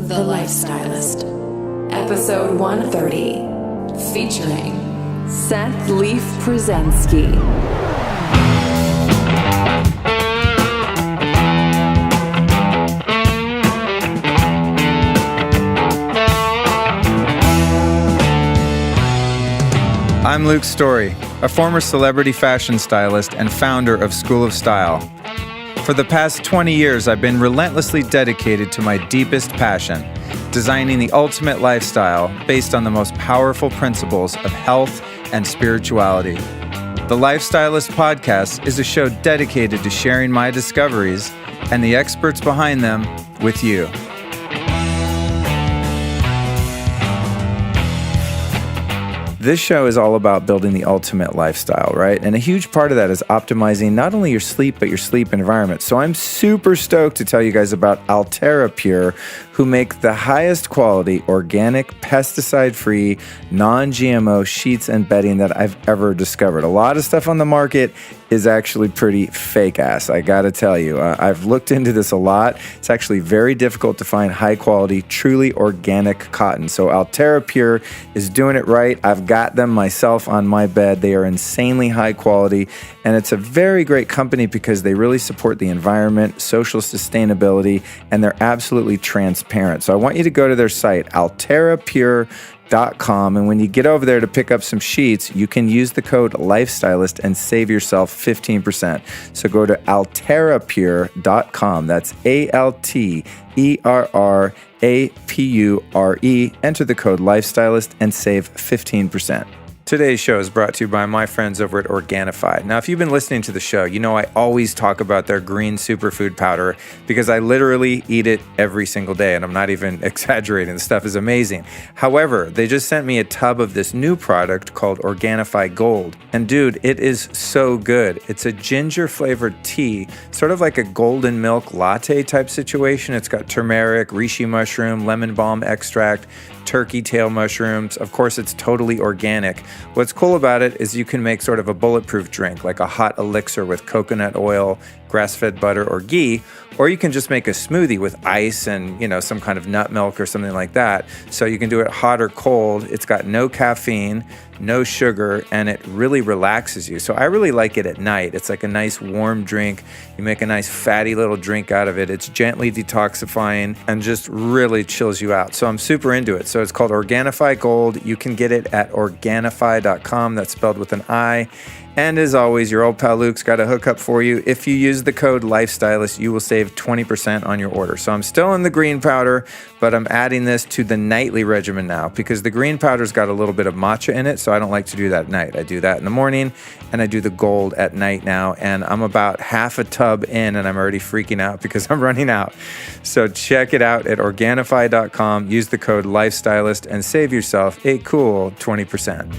The Lifestylist, Episode 130, featuring Seth Leaf Pruzansky. I'm Luke Storey, a former celebrity fashion stylist and founder of School of Style. For the past 20 years, I've been relentlessly dedicated to my deepest passion, designing the ultimate lifestyle based on the most powerful principles of health and spirituality. The Lifestylist Podcast is a show dedicated to sharing my discoveries and the experts behind them with you. This show is all about building the ultimate lifestyle, right? And a huge part of that is optimizing not only your sleep, but your sleep environment. So I'm super stoked to tell you guys about Altera Pure, who make the highest quality, organic, pesticide-free, non-GMO sheets and bedding that I've ever discovered. A lot of stuff on the market is actually pretty fake ass, I gotta tell you. I've looked into this a lot. It's actually very difficult to find high quality, truly organic cotton. So Altera Pure is doing it right. I've got them myself on my bed. They are insanely high quality, and it's a very great company because they really support the environment, social sustainability, and they're absolutely transparent. So I want you to go to their site, alterapure.com, and when you get over there to pick up some sheets, you can use the code Lifestylist and save yourself 15%. So go to alterapure.com. That's ALTERRAPURE. Enter the code Lifestylist and save 15%. Today's show is brought to you by my friends over at Organifi. Now, if you've been listening to the show, you know I always talk about their green superfood powder because I literally eat it every single day, and I'm not even exaggerating. The stuff is amazing. However, they just sent me a tub of this new product called Organifi Gold. And dude, it is so good. It's a ginger-flavored tea, sort of like a golden milk latte type situation. It's got turmeric, reishi mushroom, lemon balm extract, turkey tail mushrooms. Of course, it's totally organic. What's cool about it is you can make sort of a bulletproof drink, like a hot elixir with coconut oil, grass-fed butter, or ghee, or you can just make a smoothie with ice and, some kind of nut milk or something like that. So you can do it hot or cold. It's got no caffeine, no sugar, and it really relaxes you. So I really like it at night. It's like a nice warm drink. You make a nice fatty little drink out of it. It's gently detoxifying and just really chills you out. So I'm super into it. So it's called Organifi Gold. You can get it at Organifi.com. That's spelled with an I. And as always, your old pal Luke's got a hookup for you. If you use the code Lifestylist, you will save 20% on your order. So I'm still in the green powder, but I'm adding this to the nightly regimen now because the green powder's got a little bit of matcha in it, so I don't like to do that at night. I do that in the morning, and I do the gold at night now, and I'm about half a tub in, and I'm already freaking out because I'm running out. So check it out at Organifi.com. Use the code Lifestylist and save yourself a cool 20%.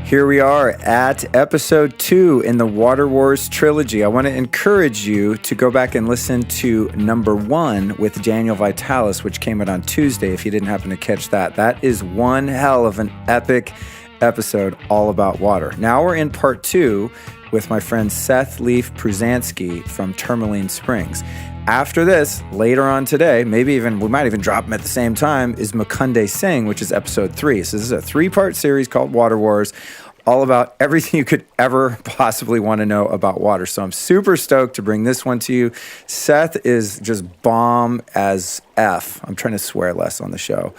Here we are at episode 2 in the Water Wars Trilogy. I want to encourage you to go back and listen to number 1 with Daniel Vitalis, which came out on Tuesday, if you didn't happen to catch that. That is one hell of an epic episode all about water. Now we're in part 2 with my friend Seth Leaf Pruzansky from Tourmaline Springs. After this, later on today, we might even drop them at the same time, is Mukunde Singh, which is episode 3. So this is a 3-part series called Water Wars, all about everything you could ever possibly want to know about water. So I'm super stoked to bring this one to you. Seth is just bomb as F. I'm trying to swear less on the show.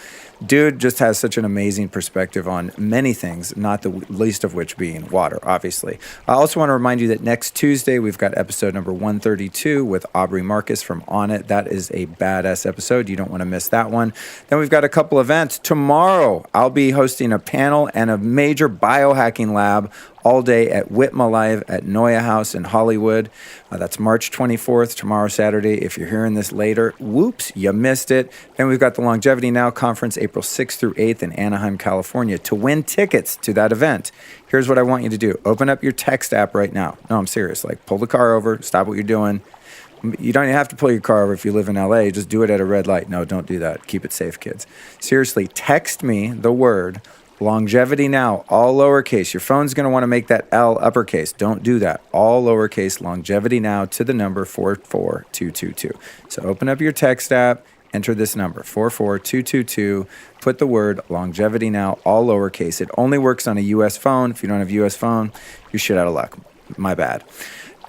Dude just has such an amazing perspective on many things, not the least of which being water, obviously. I also want to remind you that next Tuesday, we've got episode number 132 with Aubrey Marcus from On It. That is a badass episode. You don't want to miss that one. Then we've got a couple events. Tomorrow, I'll be hosting a panel and a major biohacking lab all day at Whitma Live at Noya House in Hollywood. That's March 24th, tomorrow, Saturday. If you're hearing this later, whoops, you missed it. Then we've got the Longevity Now Conference, April 6th through 8th in Anaheim, California. To win tickets to that event, here's what I want you to do. Open up your text app right now. No, I'm serious. Pull the car over, stop what you're doing. You don't have to pull your car over if you live in LA. Just do it at a red light. No, don't do that. Keep it safe, kids. Seriously, text me the word Longevity Now, all lowercase. Your phone's going to want to make that L uppercase. Don't do that. All lowercase, Longevity Now to the number 44222. So open up your text app, enter this number, 44222, put the word Longevity Now, all lowercase. It only works on a U.S. phone. If you don't have a U.S. phone, you're shit out of luck. My bad.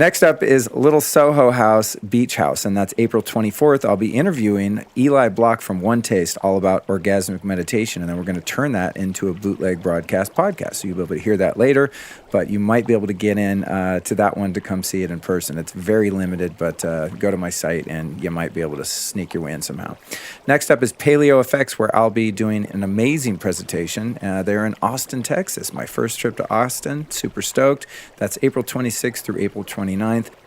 Next up is Little Soho House Beach House, and that's April 24th. I'll be interviewing Eli Block from One Taste, all about orgasmic meditation, and then we're going to turn that into a bootleg broadcast podcast. So you'll be able to hear that later, but you might be able to get in to that one to come see it in person. It's very limited, but go to my site and you might be able to sneak your way in somehow. Next up is Paleo Effects, where I'll be doing an amazing presentation. They're in Austin, Texas. My first trip to Austin. Super stoked. That's April 26th through April 29th.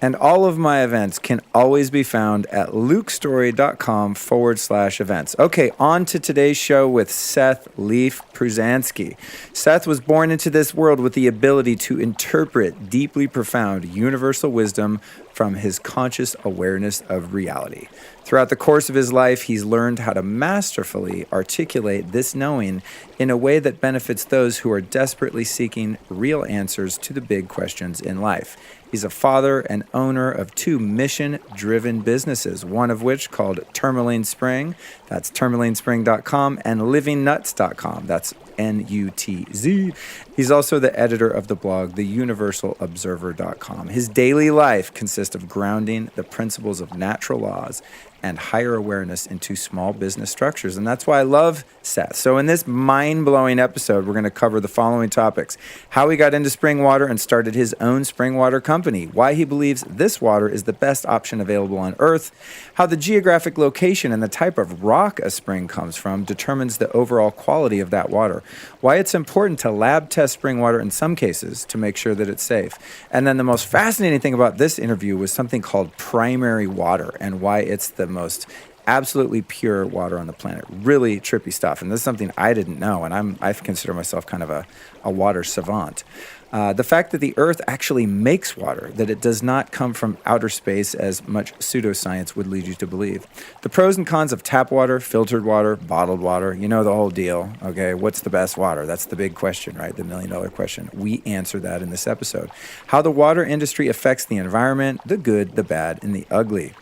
And all of my events can always be found at lukestorey.com/events. Okay, on to today's show with Seth Leaf Pruzansky. Seth was born into this world with the ability to interpret deeply profound universal wisdom from his conscious awareness of reality. Throughout the course of his life, he's learned how to masterfully articulate this knowing in a way that benefits those who are desperately seeking real answers to the big questions in life. He's a father and owner of 2 mission-driven businesses, one of which called Tourmaline Spring, that's tourmalinespring.com, and livingnuts.com, that's N-U-T-Z. He's also the editor of the blog, theuniversalobserver.com. His daily life consists of grounding the principles of natural laws and higher awareness into small business structures. And that's why I love Seth. So in this mind-blowing episode, we're going to cover the following topics: how he got into spring water and started his own spring water company, why he believes this water is the best option available on Earth, how the geographic location and the type of rock a spring comes from determines the overall quality of that water, why it's important to lab test spring water in some cases to make sure that it's safe. And then the most fascinating thing about this interview was something called primary water and why it's the most absolutely pure water on the planet. Really trippy stuff. And this is something I didn't know, and I consider myself kind of a water savant. The fact that the Earth actually makes water, that it does not come from outer space as much pseudoscience would lead you to believe. The pros and cons of tap water, filtered water, bottled water, you know the whole deal. Okay, what's the best water? That's the big question, right? The million-dollar question. We answer that in this episode. How the water industry affects the environment, the good, the bad, and the ugly.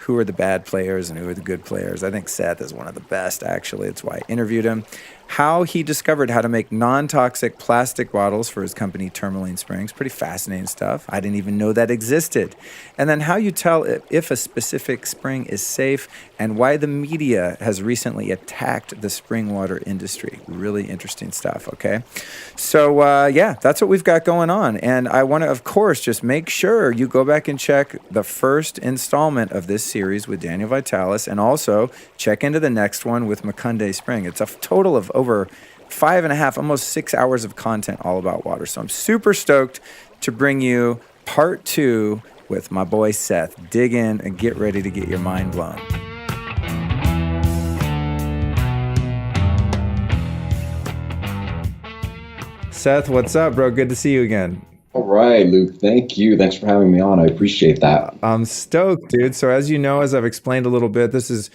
Who are the bad players and who are the good players? I think Seth is one of the best, actually. That's why I interviewed him. How he discovered how to make non-toxic plastic bottles for his company, Tourmaline Springs. Pretty fascinating stuff. I didn't even know that existed. And then how you tell if a specific spring is safe and why the media has recently attacked the spring water industry. Really interesting stuff, okay? So, yeah, that's what we've got going on. And I want to, of course, just make sure you go back and check the first installment of this series with Daniel Vitalis, and also check into the next one with Makunde Spring. It's a total of over 5.5, almost 6 hours of content all about water. So I'm super stoked to bring you part 2 with my boy Seth. Dig in and get ready to get your mind blown. Seth, what's up, bro? Good to see you again. All right, Luke. Thank you. Thanks for having me on. I appreciate that. I'm stoked, dude. So as you know, as I've explained a little bit, this is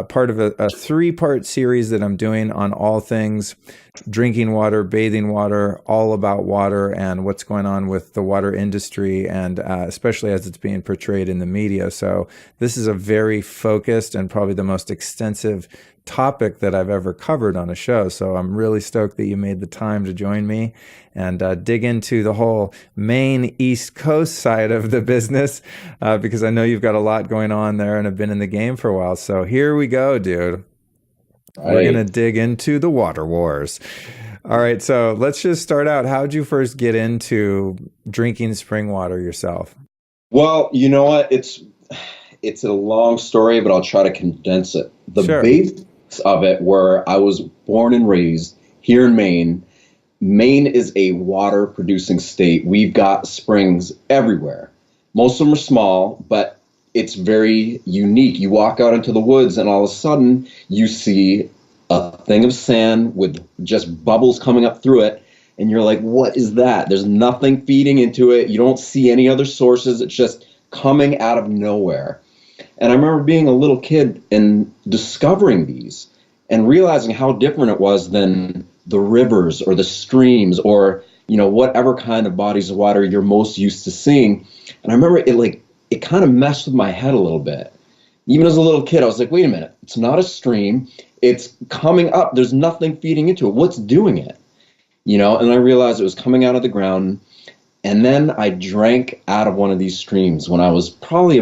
part of a 3-part series that I'm doing on all things drinking water, bathing water, all about water and what's going on with the water industry, and especially as it's being portrayed in the media. So this is a very focused and probably the most extensive topic that I've ever covered on a show. So I'm really stoked that you made the time to join me and dig into the whole Maine East Coast side of the business because I know you've got a lot going on there and have been in the game for a while. So here we go, dude. Right. We're going to dig into the water wars. All right, so let's just start out. How'd you first get into drinking spring water yourself? Well, you know what? It's a long story, but I'll try to condense it. The basics of it were I was born and raised here in Maine. Maine is a water producing state. We've got springs everywhere. Most of them are small, but it's very unique. You walk out into the woods and all of a sudden you see a thing of sand with just bubbles coming up through it. And you're like, what is that? There's nothing feeding into it. You don't see any other sources. It's just coming out of nowhere. And I remember being a little kid and discovering these and realizing how different it was than the rivers or the streams or, whatever kind of bodies of water you're most used to seeing. And I remember it kind of messed with my head a little bit. Even as a little kid, I was like, wait a minute, it's not a stream. It's coming up. There's nothing feeding into it. What's doing it? And I realized it was coming out of the ground. And then I drank out of one of these streams when I was probably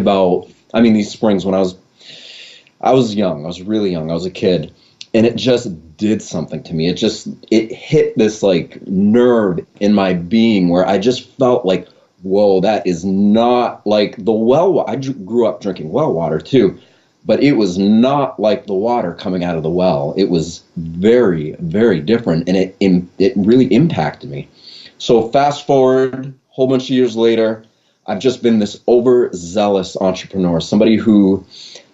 these springs when I was young. I was really young. I was a kid. And it just did something to me. It hit this like nerve in my being where I just felt like, whoa, that is not like the well. I grew up drinking well water too, but it was not like the water coming out of the well. It was very, very different, and it really impacted me. So fast forward a whole bunch of years later, I've just been this overzealous entrepreneur, somebody who,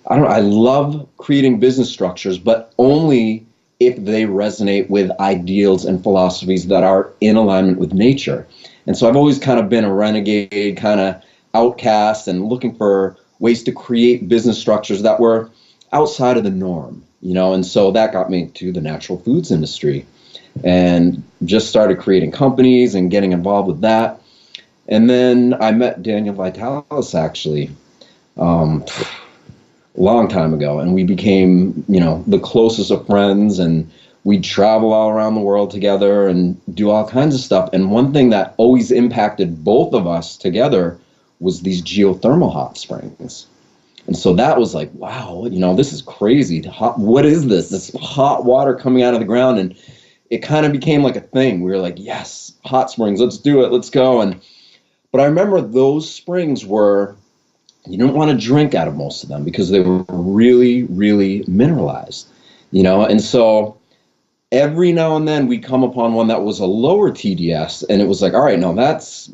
I love creating business structures, but only if they resonate with ideals and philosophies that are in alignment with nature. And so I've always kind of been a renegade, kind of outcast, and looking for ways to create business structures that were outside of the norm, and so that got me to the natural foods industry and just started creating companies and getting involved with that. And then I met Daniel Vitalis actually a long time ago, and we became, the closest of friends, and we'd travel all around the world together and do all kinds of stuff. And one thing that always impacted both of us together was these geothermal hot springs. And so that was like, wow, this is crazy. What is this? This hot water coming out of the ground. And it kind of became like a thing. We were like, yes, hot springs, let's do it, let's go. But I remember those springs were, you didn't want to drink out of most of them because they were really, really mineralized, And so every now and then we come upon one that was a lower TDS, and it was like, all right, no, that's,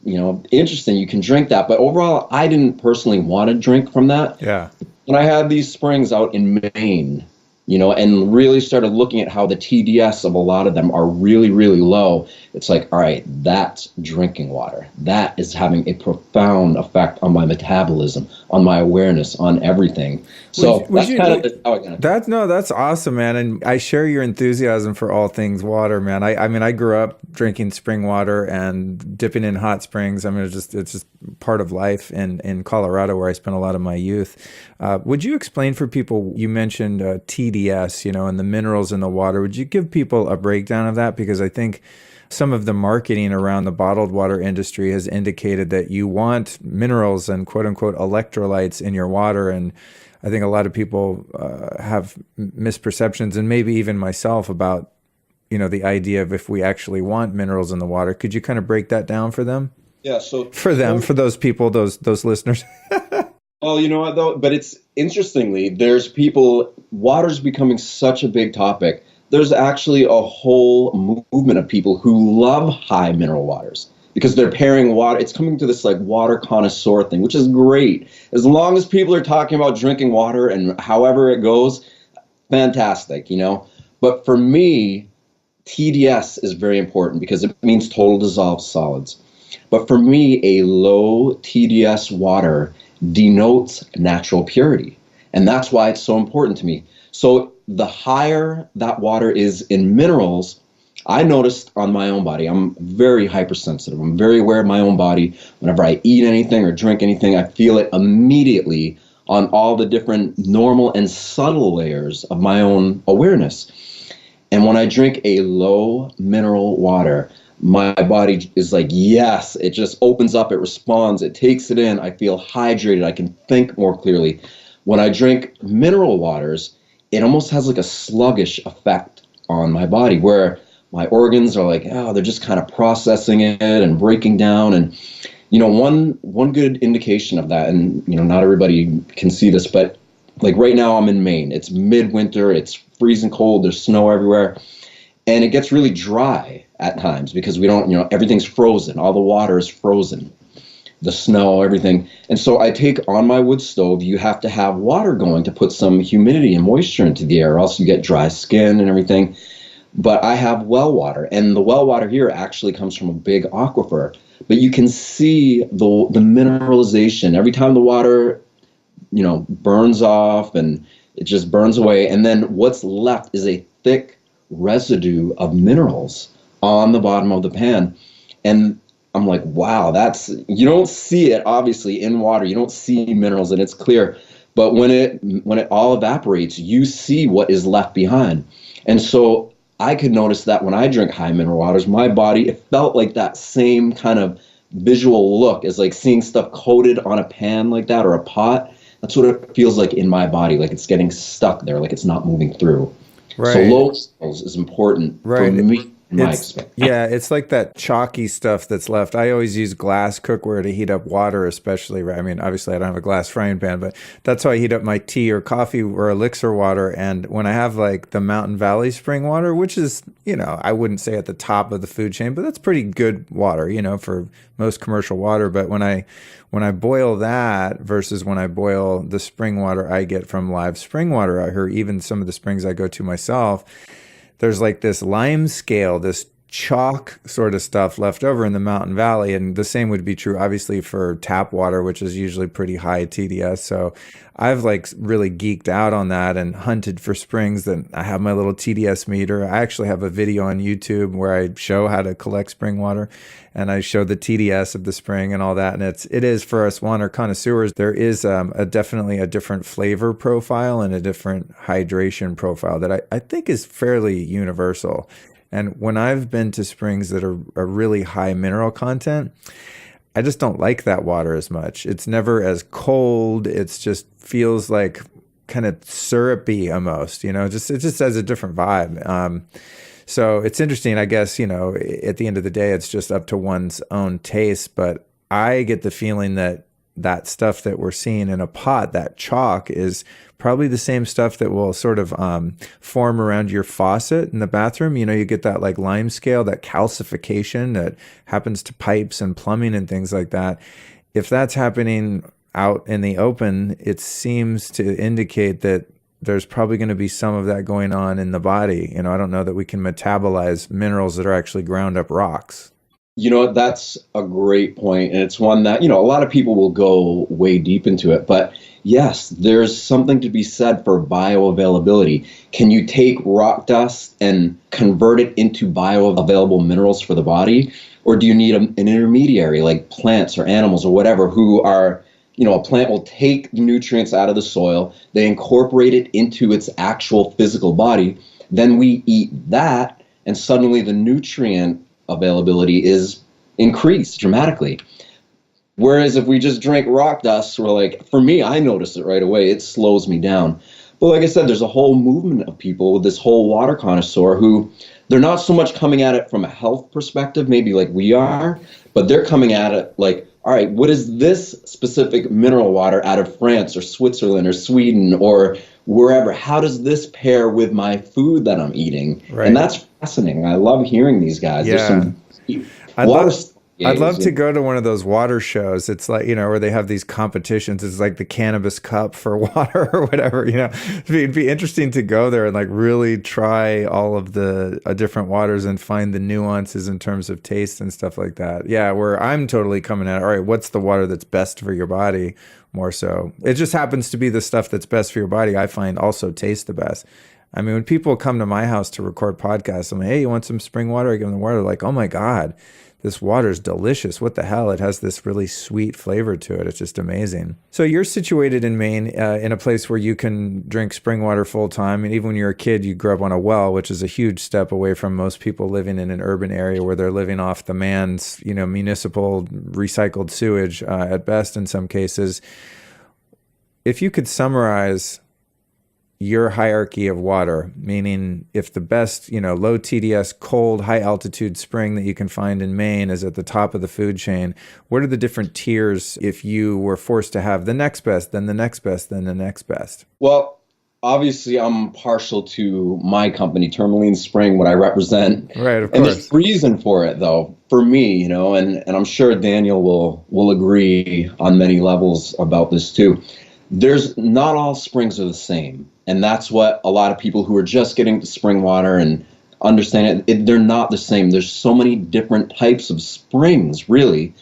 interesting. You can drink that. But overall, I didn't personally want to drink from that. Yeah. And I had these springs out in Maine, and really started looking at how the TDS of a lot of them are really, really low. It's like, all right, that's drinking water. That is having a profound effect on my metabolism, on my awareness, on everything. So that's that's awesome, man. And I share your enthusiasm for all things water, man. I mean, I grew up drinking spring water and dipping in hot springs. I mean, it's just part of life in Colorado, where I spent a lot of my youth. Would you explain for people, you mentioned TDS, and the minerals in the water. Would you give people a breakdown of that? Because I think some of the marketing around the bottled water industry has indicated that you want minerals and quote unquote electrolytes in your water. And I think a lot of people have misperceptions, and maybe even myself, about, the idea of if we actually want minerals in the water. Could you kind of break that down for them? Yeah. So for those people, those listeners. Well, you know what though? But it's interestingly, water's becoming such a big topic. There's actually a whole movement of people who love high mineral waters because they're pairing water. It's coming to this like water connoisseur thing, which is great. As long as people are talking about drinking water and however it goes, fantastic, But for me, TDS is very important because it means total dissolved solids. But for me, a low TDS water denotes natural purity. And that's why it's so important to me. So the higher that water is in minerals, I noticed on my own body, I'm very hypersensitive. I'm very aware of my own body. Whenever I eat anything or drink anything, I feel it immediately on all the different normal and subtle layers of my own awareness. And when I drink a low mineral water, my body is like, yes, it just opens up, it responds, it takes it in, I feel hydrated, I can think more clearly. When I drink mineral waters, it almost has like a sluggish effect on my body where my organs are like, they're just kind of processing it and breaking down. And, one good indication of that, and, not everybody can see this, but like right now I'm in Maine, it's midwinter, it's freezing cold, there's snow everywhere. And it gets really dry at times because we don't, everything's frozen. All the water is frozen, the snow, everything. And so I take on my wood stove, you have to have water going to put some humidity and moisture into the air, or else you get dry skin and everything. But I have well water, and the well water here actually comes from a big aquifer. But you can see the mineralization. Every time the water, burns off and it just burns away. And then what's left is a thick, residue of minerals on the bottom of the pan. And I'm like, wow, you don't see it obviously in water. You don't see minerals and it's clear. But when it all evaporates, you see what is left behind. And so I could notice that when I drink high mineral waters, my body, it felt like that same kind of visual look as like seeing stuff coated on a pan like that or a pot. That's what it feels like in my body, like it's getting stuck there, like it's not moving through. Right. So low levels is important for me. Yeah, it's like that chalky stuff that's left. I always use glass cookware to heat up water, especially. I mean, obviously, I don't have a glass frying pan, but that's how I heat up my tea or coffee or elixir water. And when I have like the Mountain Valley spring water, which is, I wouldn't say at the top of the food chain, but that's pretty good water, for most commercial water. But when I boil that versus when I boil the spring water I get from live spring water out here, even some of the springs I go to myself, there's like this lime scale, this chalk sort of stuff left over in the Mountain Valley. And the same would be true, obviously, for tap water, which is usually pretty high TDS. So I've like really geeked out on that and hunted for springs that I have my little TDS meter. I actually have a video on YouTube where I show how to collect spring water and I show the TDS of the spring and all that. And it is for us water connoisseurs, there is definitely a different flavor profile and a different hydration profile that I think is fairly universal. And when I've been to springs that are really high mineral content, I just don't like that water as much. It's never as cold. It's just feels like kind of syrupy almost, it just has a different vibe. So it's interesting, I guess, at the end of the day, it's just up to one's own taste. But I get the feeling that stuff that we're seeing in a pot, that chalk, is probably the same stuff that will sort of form around your faucet in the bathroom. You get that like lime scale, that calcification that happens to pipes and plumbing and things like that. If that's happening out in the open, it seems to indicate that there's probably going to be some of that going on in the body. I don't know that we can metabolize minerals that are actually ground up rocks. That's a great point. And it's one that, a lot of people will go way deep into it. But yes, there's something to be said for bioavailability. Can you take rock dust and convert it into bioavailable minerals for the body? Or do you need an intermediary like plants or animals or whatever who are, a plant will take the nutrients out of the soil, they incorporate it into its actual physical body, then we eat that, and suddenly the nutrient availability is increased dramatically. Whereas if we just drink rock dust, we're like, for me, I notice it right away. It slows me down. But like I said, there's a whole movement of people with this whole water connoisseur who they're not so much coming at it from a health perspective, maybe like we are, but they're coming at it like, all right, what is this specific mineral water out of France or Switzerland or Sweden or wherever? How does this pair with my food that I'm eating? Right. And that's fascinating. I love hearing these guys. Yeah. I'd love to go to one of those water shows. It's like, where they have these competitions. It's like the cannabis cup for water or whatever, It'd be interesting to go there and like really try all of the different waters and find the nuances in terms of taste and stuff like that. Yeah, where I'm totally coming at, all right, what's the water that's best for your body more so? It just happens to be the stuff that's best for your body I find also tastes the best. I mean, when people come to my house to record podcasts, I'm like, hey, you want some spring water? I give them the water. They're like, oh my God, this water is delicious. What the hell? It has this really sweet flavor to it. It's just amazing. So you're situated in Maine in a place where you can drink spring water full time. And even when you're a kid, you grew up on a well, which is a huge step away from most people living in an urban area where they're living off the man's, municipal recycled sewage at best in some cases. If you could summarize your hierarchy of water, meaning if the best, low TDS, cold, high altitude spring that you can find in Maine is at the top of the food chain, what are the different tiers if you were forced to have the next best, then the next best, then the next best? Well, obviously I'm partial to my company, Tourmaline Spring, what I represent. Right, of course. And there's reason for it though, for me, and I'm sure Daniel will agree on many levels about this too. There's not all springs are the same. And that's what a lot of people who are just getting to spring water and understand it, they're not the same. There's so many different types of springs, really.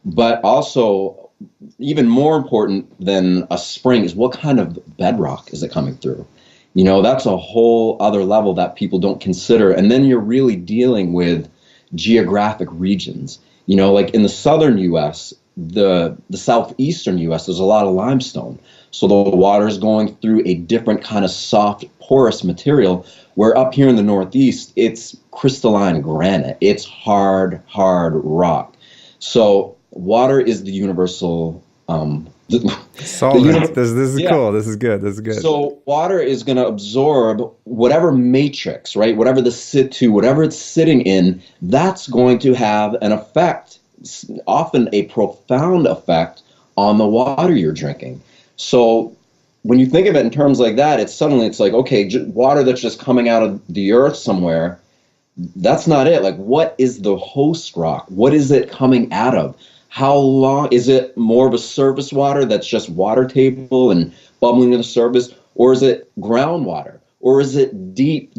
But also, even more important than a spring is what kind of bedrock is it coming through? That's a whole other level that people don't consider. And then you're really dealing with geographic regions. Like in the southern U.S., the southeastern U.S., there's a lot of limestone. So the water is going through a different kind of soft, porous material, where up here in the Northeast, it's crystalline granite. It's hard rock. So water is the universal solvent. This is cool. This is good. So water is going to absorb whatever matrix, right? Whatever whatever it's sitting in, that's going to have an effect, often a profound effect on the water you're drinking. So when you think of it in terms like that, it's like, okay, water that's just coming out of the earth somewhere, that's not it. Like, what is the host rock? What is it coming out of? How long is it? More of a surface water that's just water table and bubbling to the surface? Or is it groundwater? Or is it deep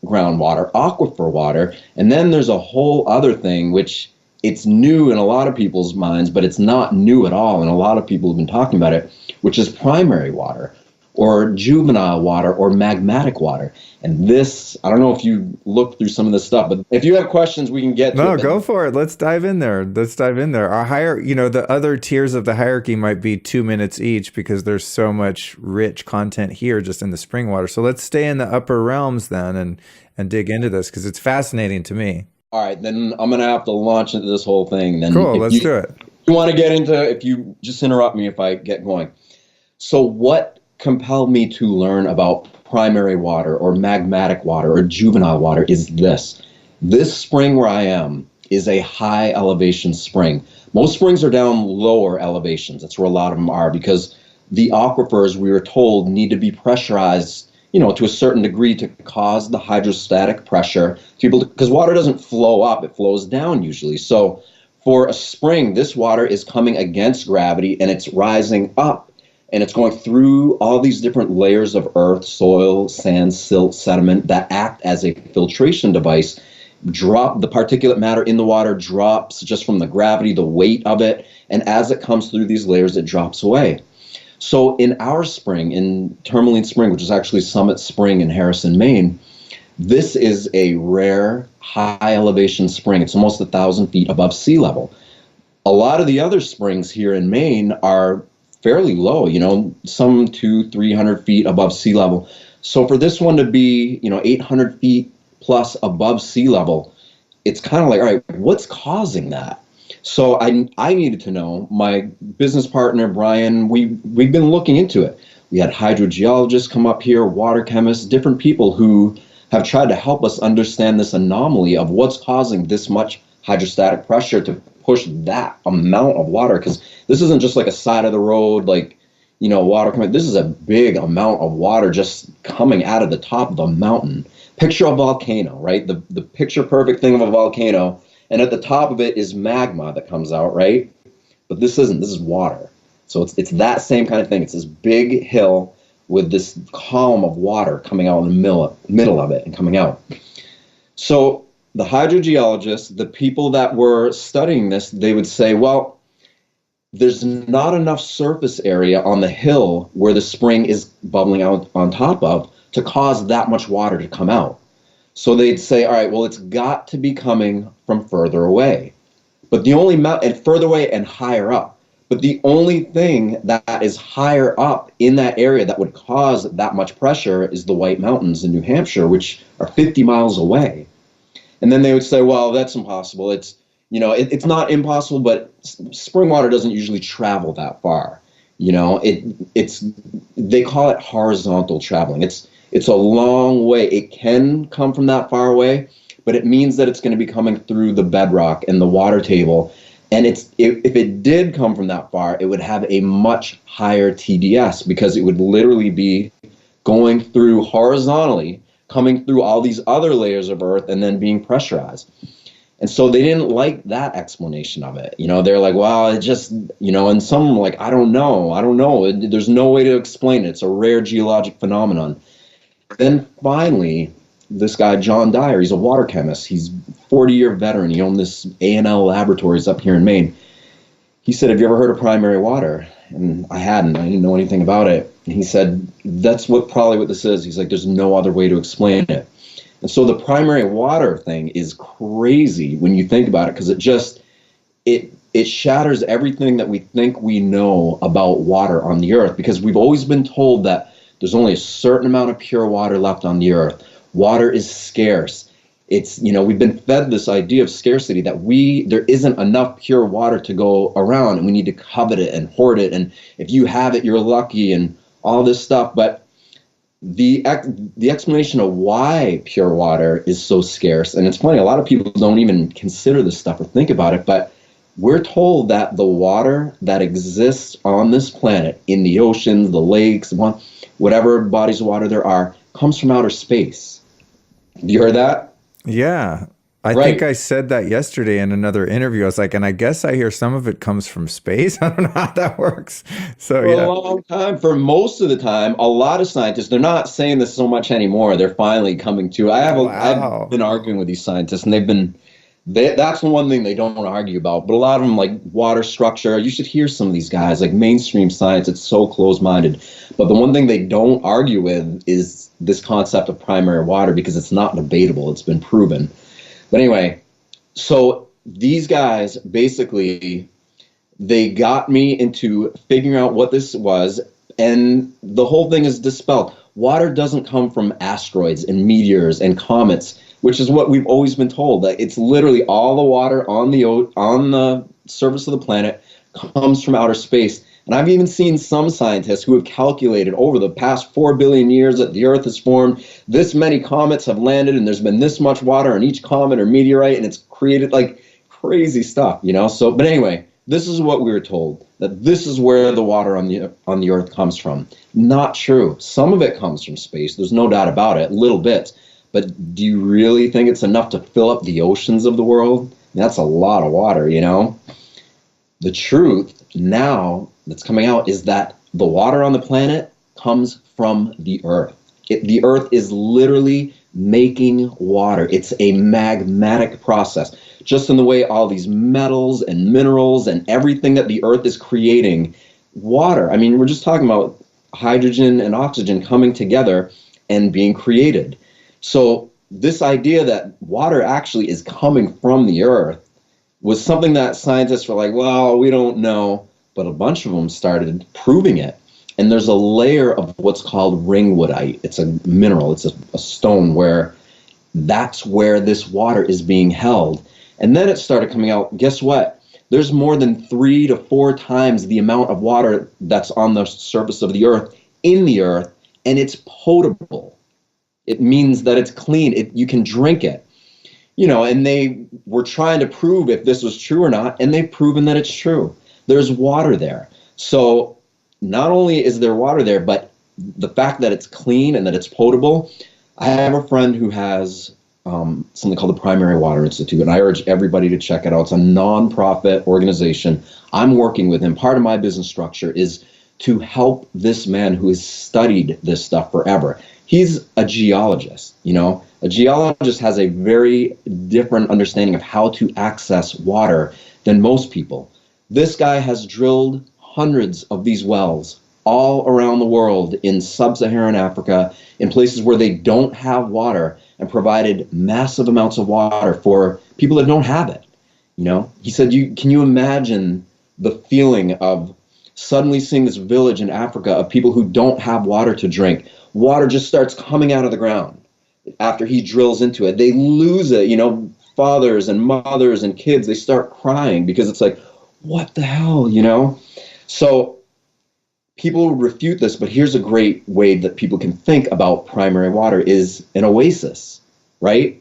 groundwater, aquifer water? And then there's a whole other thing, which it's new in a lot of people's minds, but it's not new at all. And a lot of people have been talking about it, which is primary water or juvenile water or magmatic water. And this, I don't know if you looked through some of this stuff, but if you have questions, we can get to it. No, go for it. Let's dive in there. Our the other tiers of the hierarchy might be 2 minutes each because there's so much rich content here just in the spring water. So let's stay in the upper realms then and dig into this because it's fascinating to me. All right, then I'm going to have to launch into this whole thing. Then cool, let's do it. If you want to get into, if you just interrupt me if I get going. So what compelled me to learn about primary water or magmatic water or juvenile water is this. This spring where I am is a high elevation spring. Most springs are down lower elevations. That's where a lot of them are because the aquifers, we were told, need to be pressurized, to a certain degree to cause the hydrostatic pressure because water doesn't flow up, it flows down usually. So for a spring, this water is coming against gravity and it's rising up. And it's going through all these different layers of earth, soil, sand, silt, sediment that act as a filtration device. The particulate matter in the water drops just from the gravity, the weight of it. And as it comes through these layers, it drops away. So in our spring, in Tourmaline Spring, which is actually Summit Spring in Harrison, Maine, this is a rare high elevation spring. It's almost 1,000 feet above sea level. A lot of the other springs here in Maine are fairly low, some 200-300 feet above sea level. So for this one to be, 800 feet plus above sea level, it's kind of like, all right, what's causing that? So I needed to know. My business partner, Brian, we've been looking into it. We had hydrogeologists come up here, water chemists, different people who have tried to help us understand this anomaly of what's causing this much hydrostatic pressure to push that amount of water, because this isn't just like a side of the road, water coming. This is a big amount of water just coming out of the top of a mountain. Picture a volcano, right? The picture perfect thing of a volcano, and at the top of it is magma that comes out, right? But this isn't. This is water. So it's that same kind of thing. It's this big hill with this column of water coming out in the middle of it and coming out. So the hydrogeologists, the people that were studying this, they would say, well, there's not enough surface area on the hill where the spring is bubbling out on top of to cause that much water to come out. So they'd say, all right, well, it's got to be coming from further away. But the only and further away and higher up. But the only thing that is higher up in that area that would cause that much pressure is the White Mountains in New Hampshire, which are 50 miles away. And then they would say, well, that's impossible. It's not impossible, but spring water doesn't usually travel that far. They call it horizontal traveling. It's a long way. It can come from that far away, but it means that it's going to be coming through the bedrock and the water table. And if it did come from that far, it would have a much higher TDS because it would literally be going through horizontally, coming through all these other layers of earth and then being pressurized. And so they didn't like that explanation of it. They're like, well, it just, and some like, I don't know. There's no way to explain it. It's a rare geologic phenomenon. Then finally, this guy, John Dyer, he's a water chemist. He's a 40-year veteran. He owned this A&L Laboratories up here in Maine. He said, have you ever heard of primary water? and I didn't know anything about it. And he said, that's probably what this is. He's like, there's no other way to explain it. And so the primary water thing is crazy when you think about it, because it shatters everything that we think we know about water on the earth, because we've always been told that there's only a certain amount of pure water left on the earth. Water is scarce. It's, we've been fed this idea of scarcity, that there isn't enough pure water to go around, and we need to covet it and hoard it. And if you have it, you're lucky, and all this stuff. But the explanation of why pure water is so scarce, and it's funny, a lot of people don't even consider this stuff or think about it, but we're told that the water that exists on this planet, in the oceans, the lakes, whatever bodies of water there are, comes from outer space. Have you heard that? Yeah. I think I said that yesterday in another interview. I was like, and I guess I hear some of it comes from space. I don't know how that works. So for a long time, for most of the time, a lot of scientists, they're not saying this so much anymore. They're finally coming to. I've been arguing with these scientists, and that's the one thing they don't want to argue about. But a lot of them, like water structure, you should hear some of these guys, like mainstream science, it's so close-minded. But the one thing they don't argue with is this concept of primary water, because it's not debatable. It's been proven. But anyway, so these guys, basically, they got me into figuring out what this was, and the whole thing is dispelled. Water doesn't come from asteroids and meteors and comets, which is what we've always been told. That it's literally all the water on the surface of the planet comes from outer space. And I've even seen some scientists who have calculated over the past 4 billion years that the Earth has formed, this many comets have landed, and there's been this much water on each comet or meteorite, and it's created like crazy stuff, So, but anyway, this is what we were told, that this is where the water on the Earth comes from. Not true. Some of it comes from space. There's no doubt about it, little bits. But do you really think it's enough to fill up the oceans of the world? That's a lot of water, The truth now that's coming out is that the water on the planet comes from the Earth. The Earth is literally making water. It's a magmatic process. Just in the way all these metals and minerals and everything that the Earth is creating, water. I mean, we're just talking about hydrogen and oxygen coming together and being created. So this idea that water actually is coming from the Earth was something that scientists were like, well, we don't know. But a bunch of them started proving it. And there's a layer of what's called ringwoodite. It's a mineral. It's a stone that's where this water is being held. And then it started coming out, guess what? There's more than 3 to 4 times the amount of water that's on the surface of the Earth in the Earth, and it's potable. It means that it's clean. You can drink it. And they were trying to prove if this was true or not, and they've proven that it's true. There's water there. So not only is there water there, but the fact that it's clean and that it's potable. I have a friend who has something called the Primary Water Institute, and I urge everybody to check it out. It's a non-profit organization. I'm working with him. Part of my business structure is to help this man who has studied this stuff forever. He's a geologist, A geologist has a very different understanding of how to access water than most people. This guy has drilled hundreds of these wells all around the world, in sub-Saharan Africa, in places where they don't have water, and provided massive amounts of water for people that don't have it. He said, can you imagine the feeling of suddenly seeing this village in Africa of people who don't have water to drink? Water just starts coming out of the ground after he drills into it. They lose it, fathers and mothers and kids, they start crying because it's like, what the hell, So people refute this, but here's a great way that people can think about primary water is an oasis, right?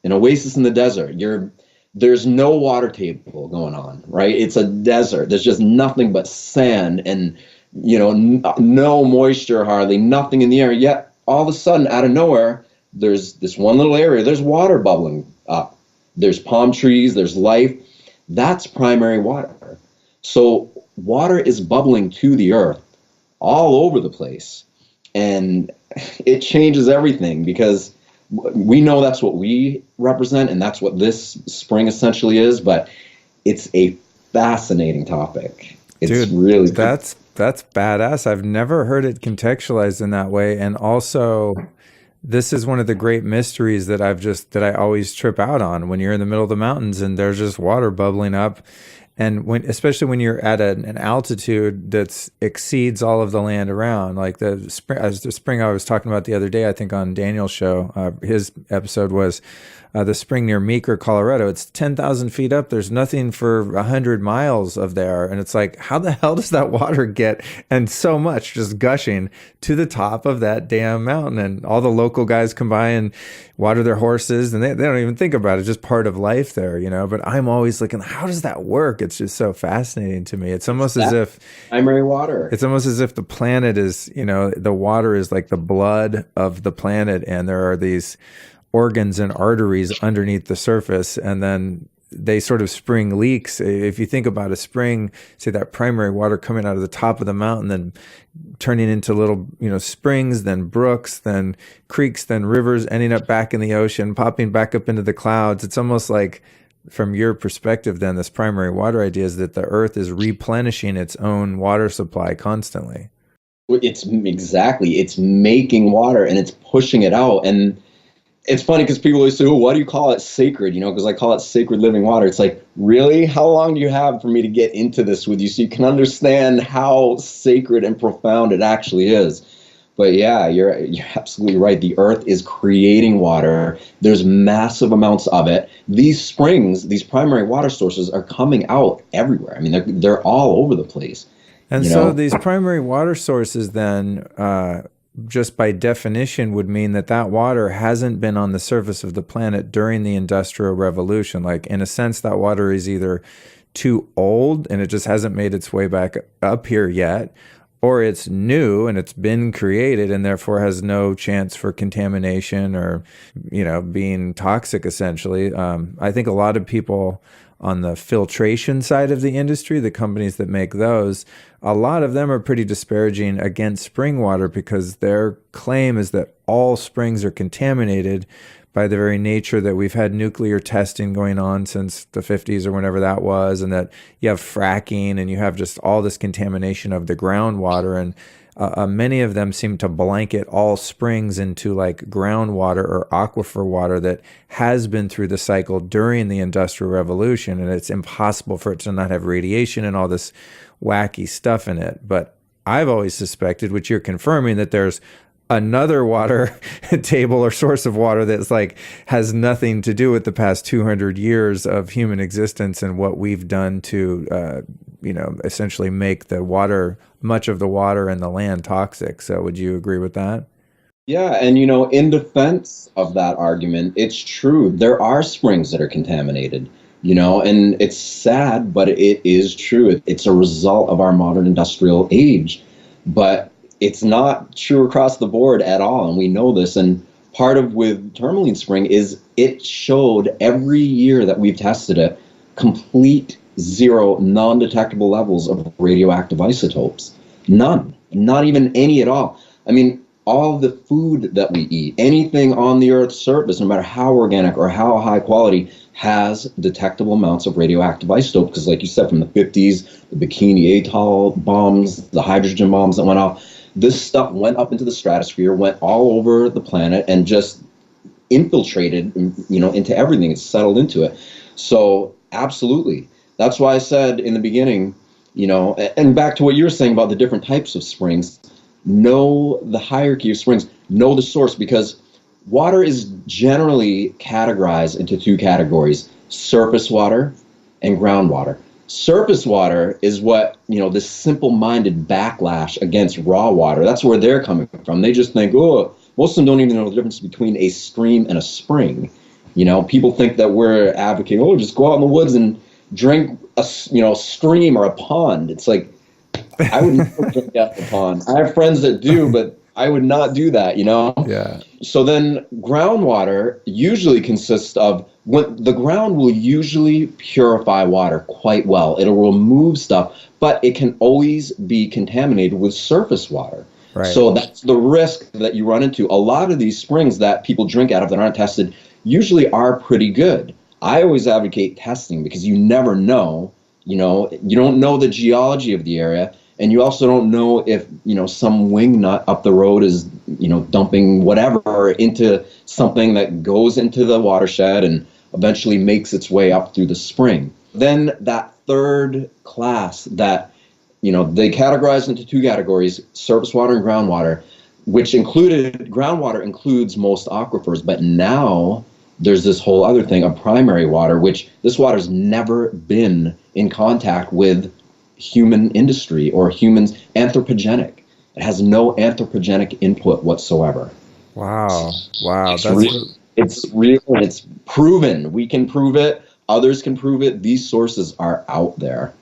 An oasis in the desert. There's no water table going on, right? It's a desert. There's just nothing but sand and, no moisture hardly, nothing in the air. Yet all of a sudden, out of nowhere, there's this one little area, there's water bubbling up. There's palm trees, there's life. That's primary water. So water is bubbling to the earth all over the place. And it changes everything, because we know that's what we represent, and that's what this spring essentially is, but it's a fascinating topic. It's Dude, really that's That's badass. I've never heard it contextualized in that way. And also, this is one of the great mysteries that I always trip out on when you're in the middle of the mountains and there's just water bubbling up. And especially when you're at an altitude that exceeds all of the land around, like the spring I was talking about the other day, I think on Daniel's show, his episode was the spring near Meeker, Colorado. It's 10,000 feet up. There's nothing for 100 miles of there. And it's like, how the hell does that water get, and so much just gushing to the top of that damn mountain? And all the local guys come by and water their horses, and they don't even think about it. It's just part of life there, But I'm always looking, how does that work? It's just so fascinating to me. It's almost as if primary water. It's almost as if the planet is, the water is like the blood of the planet, and there are these organs and arteries underneath the surface, and then they sort of spring leaks. If you think about a spring, say that primary water coming out of the top of the mountain, then turning into little, springs, then brooks, then creeks, then rivers, ending up back in the ocean, popping back up into the clouds. It's almost like, from your perspective, then, this primary water idea is that the earth is replenishing its own water supply constantly. It's making water and it's pushing it out. And it's funny because people always say, oh, why do you call it sacred? Because I call it sacred living water. It's like, really? How long do you have for me to get into this with you so you can understand how sacred and profound it actually is? But yeah, you're absolutely right. The earth is creating water. There's massive amounts of it. These springs, these primary water sources are coming out everywhere. I mean, they're all over the place. And so these primary water sources then, just by definition, would mean that water hasn't been on the surface of the planet during the Industrial Revolution. Like, in a sense, that water is either too old and it just hasn't made its way back up here yet, or it's new and it's been created and therefore has no chance for contamination or, being toxic, essentially. I think a lot of people on the filtration side of the industry, the companies that make those, a lot of them are pretty disparaging against spring water because their claim is that all springs are contaminated by the very nature that we've had nuclear testing going on since the 50s or whenever that was, and that you have fracking and you have just all this contamination of the groundwater. And many of them seem to blanket all springs into like groundwater or aquifer water that has been through the cycle during the Industrial Revolution, and it's impossible for it to not have radiation and all this wacky stuff in it. But I've always suspected, which you're confirming, that there's another water table or source of water that's like has nothing to do with the past 200 years of human existence and what we've done to essentially make the water, much of the water in the land, toxic. So would you agree with that? Yeah, and in defense of that argument, it's true. There are springs that are contaminated, and it's sad, but it is true. It's a result of our modern industrial age, but it's not true across the board at all, and we know this. And part of with Tourmaline Spring is it showed every year that we've tested it complete zero non-detectable levels of radioactive isotopes. None, not even any at all. I mean, all the food that we eat, anything on the Earth's surface, no matter how organic or how high quality, has detectable amounts of radioactive isotope. Because like you said, from the 50s, the Bikini Atoll bombs, the hydrogen bombs that went off, this stuff went up into the stratosphere, went all over the planet, and just infiltrated, into everything. It settled into it. So absolutely. That's why I said in the beginning, and back to what you were saying about the different types of springs, know the hierarchy of springs, know the source, because water is generally categorized into two categories: surface water and groundwater. Surface water is what, this simple-minded backlash against raw water. That's where they're coming from. They just think, oh, most of them don't even know the difference between a stream and a spring. People think that we're advocating, oh, just go out in the woods and drink a stream or a pond. It's like, I would never drink out the pond. I have friends that do, but I would not do that, Yeah. So then groundwater usually consists of, when the ground will usually purify water quite well. It'll remove stuff, but it can always be contaminated with surface water. Right. So that's the risk that you run into. A lot of these springs that people drink out of that aren't tested usually are pretty good. I always advocate testing because you never know, you don't know the geology of the area. And you also don't know if, some wingnut up the road is, dumping whatever into something that goes into the watershed and eventually makes its way up through the spring. Then that third class that, they categorized into two categories, surface water and groundwater, which groundwater includes most aquifers, but now there's this whole other thing of primary water, which this water's never been in contact with human industry or humans, anthropogenic. It has no anthropogenic input whatsoever. Wow. It's real and it's proven. We can prove it. Others can prove it. These sources are out there.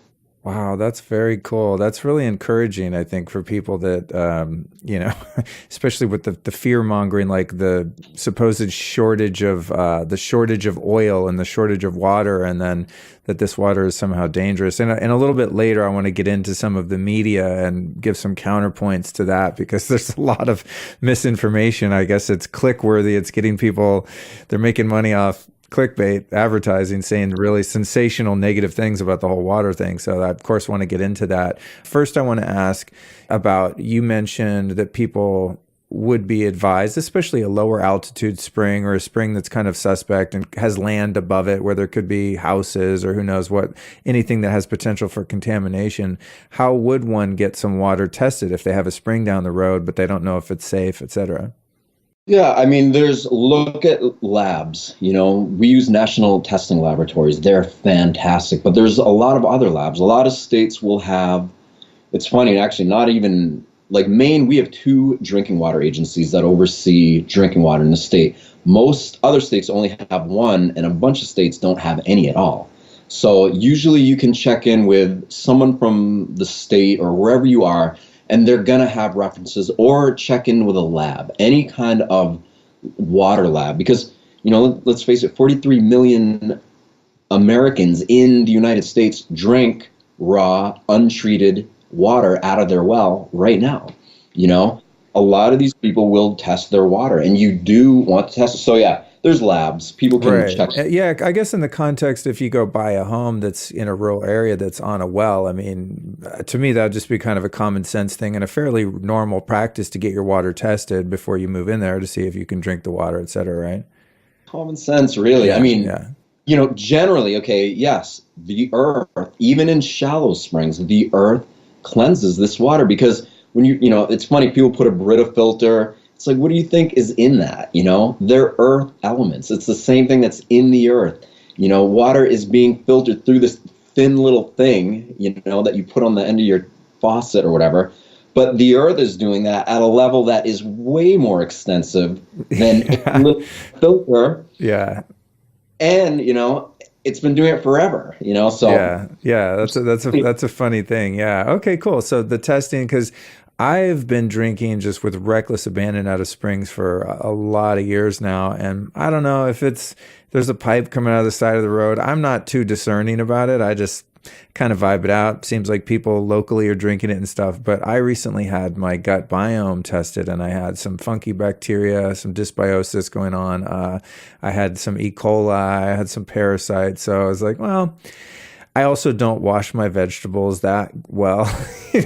Wow, that's very cool. That's really encouraging, I think, for people that, especially with the fear mongering, like the supposed shortage of oil and the shortage of water, and then that this water is somehow dangerous. And a little bit later, I want to get into some of the media and give some counterpoints to that, because there's a lot of misinformation. I guess it's click worthy. It's getting people, they're making money off clickbait advertising, saying really sensational negative things about the whole water thing. So I, of course, want to get into that. First, I want to ask about, you mentioned that people would be advised, especially a lower altitude spring or a spring that's kind of suspect and has land above it where there could be houses or who knows what, anything that has potential for contamination. How would one get some water tested if they have a spring down the road, but they don't know if it's safe, et cetera? Yeah, I mean, look at labs. We use national testing laboratories. They're fantastic, but there's a lot of other labs. A lot of states will have, it's funny, actually, not even, like Maine, we have 2 drinking water agencies that oversee drinking water in the state. Most other states only have 1, and a bunch of states don't have any at all. So usually you can check in with someone from the state or wherever you are, and they're going to have references, or check in with a lab, any kind of water lab. Because, let's face it, 43 million Americans in the United States drink raw, untreated water out of their well right now. A lot of these people will test their water, and you do want to test it. So, yeah, there's labs. People can check. Yeah, I guess in the context, if you go buy a home that's in a rural area that's on a well, I mean, to me, that would just be kind of a common sense thing and a fairly normal practice to get your water tested before you move in there to see if you can drink the water, et cetera, right? Common sense, really. Yeah, I mean, generally, okay, yes, the earth, even in shallow springs, the earth cleanses this water, because when it's funny, people put a Brita filter. It's like, what do you think is in that? They're earth elements. It's the same thing that's in the earth. Water is being filtered through this thin little thing, that you put on the end of your faucet or whatever. But the earth is doing that at a level that is way more extensive than a little filter. Yeah. And, it's been doing it forever, so. Yeah. That's a funny thing. Yeah. Okay, cool. So the testing, because I've been drinking just with reckless abandon out of springs for a lot of years now. And I don't know if there's a pipe coming out of the side of the road. I'm not too discerning about it. I just kind of vibe it out. Seems like people locally are drinking it and stuff. But I recently had my gut biome tested, and I had some funky bacteria, some dysbiosis going on. I had some E. coli, I had some parasites. So I was like, well, I also don't wash my vegetables that well,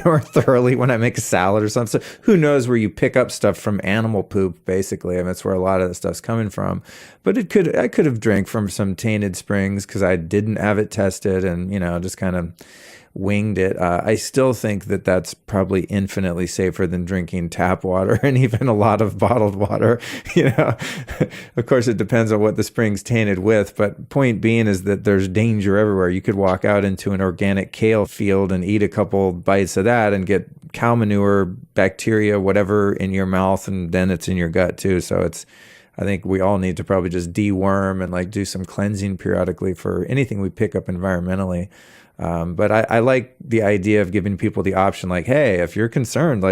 or thoroughly when I make a salad or something. So who knows where you pick up stuff from animal poop, basically. I mean, that's where a lot of the stuff's coming from. But I could have drank from some tainted springs because I didn't have it tested and, just kind of winged it. I still think that that's probably infinitely safer than drinking tap water and even a lot of bottled water. Of course, it depends on what the spring's tainted with. But point being is that there's danger everywhere. You could walk out into an organic kale field and eat a couple bites of that and get cow manure, bacteria, whatever in your mouth, and then it's in your gut too. So I think we all need to probably just deworm and do some cleansing periodically for anything we pick up environmentally. But I like the idea of giving people the option, hey, if you're concerned,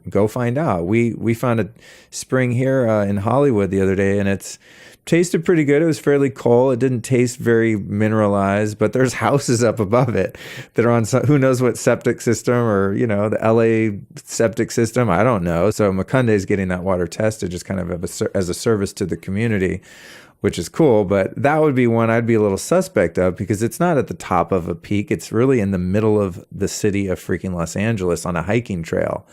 go find out. We found a spring here in Hollywood the other day, and it's tasted pretty good. It was fairly cold. It didn't taste very mineralized, but there's houses up above it that are on who knows what septic system, or the LA septic system. I don't know. So Makunde is getting that water tested just kind of as a service to the community. which is cool. But that would be one I'd be a little suspect of because it's not at the top of a peak. It's really in the middle of the city of freaking Los Angeles on a hiking trail.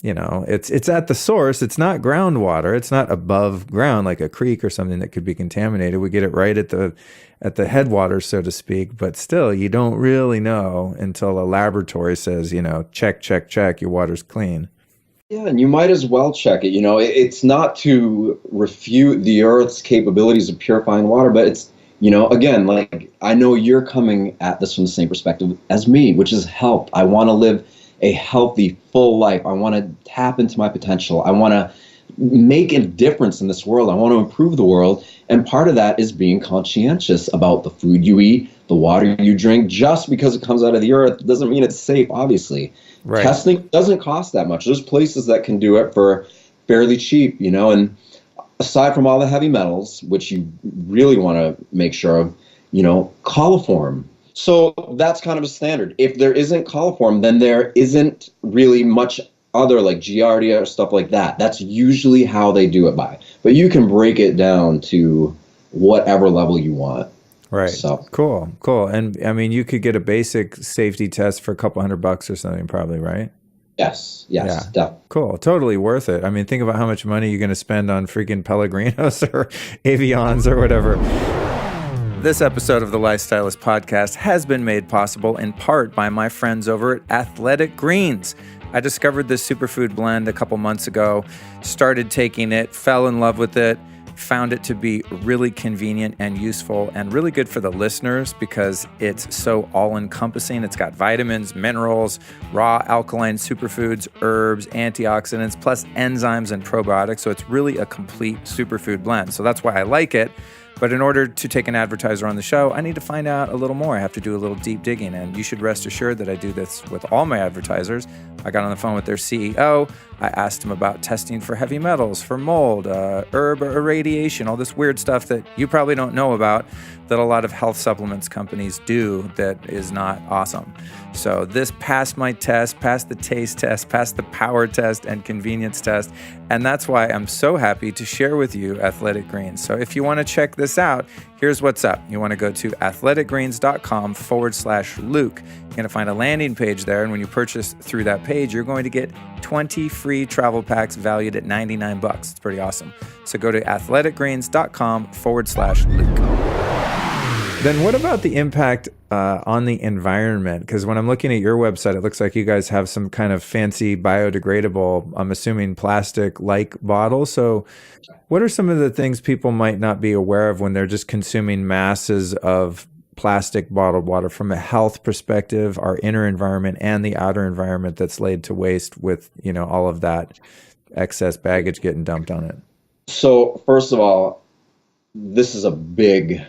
You know, it's at the source. It's not groundwater. It's not above ground like a creek or something that could be contaminated. We get it right at the headwaters, so to speak. But still, you don't really know until a laboratory says, you know, check, your water's clean. Yeah, and you might as well check it. You know, it's not to refute the Earth's capabilities of purifying water, but it's, you know, again, like I know you're coming at this from the same perspective as me, which is health. I want to live a healthy, full life. I want to tap into my potential. I want to make a difference in this world. I want to improve the world. And part of that is being conscientious about the food you eat, the water you drink. Just because it comes out of the earth doesn't mean it's safe, obviously. Right. Testing doesn't cost that much. There's places that can do it for fairly cheap, you know, and aside from all the heavy metals, which you really want to make sure of, you know, coliform. So that's kind of a standard. If there isn't coliform, then there isn't really much other like Giardia or stuff like that. That's usually how they do it by. But you can break it down to whatever level you want. Right. So Cool. And I mean, you could get a basic safety test for a couple $100 or something probably, right? Yes, Yeah. Definitely. Cool. Totally worth it. I mean, think about how much money you're going to spend on freaking Pellegrinos or Avions or whatever. This episode of the Lifestylist Podcast has been made possible in part by my friends over at Athletic Greens. I discovered this superfood blend a couple months ago, started taking it, fell in love with it, found it to be really convenient and useful and really good for the listeners because it's so all-encompassing. It's got vitamins, minerals, raw alkaline superfoods, herbs, antioxidants, plus enzymes and probiotics. So it's really a complete superfood blend. So that's why I like it. But in order to take an advertiser on the show, I need to find out a little more. I have to do a little deep digging, and you should rest assured that I do this with all my advertisers. I got on the phone with their CEO. I asked him about testing for heavy metals, for mold, herb irradiation, all this weird stuff that you probably don't know about that a lot of health supplements companies do that is not awesome. So this passed my test, passed the taste test, passed the power test and convenience test. And that's why I'm so happy to share with you Athletic Greens. So if you want to check this out, here's what's up. You want to go to athleticgreens.com/Luke. You're going to find a landing page there. And when you purchase through that page, you're going to get 20 free travel packs valued at $99. It's pretty awesome. So go to athleticgreens.com/Luke. Then what about the impact on the environment? Because when I'm looking at your website, it looks like you guys have some kind of fancy biodegradable, I'm assuming plastic-like bottles. So what are some of the things people might not be aware of when they're just consuming masses of plastic bottled water from a health perspective, our inner environment and the outer environment that's laid to waste with, you know, all of that excess baggage getting dumped on it? So first of all, this is a big,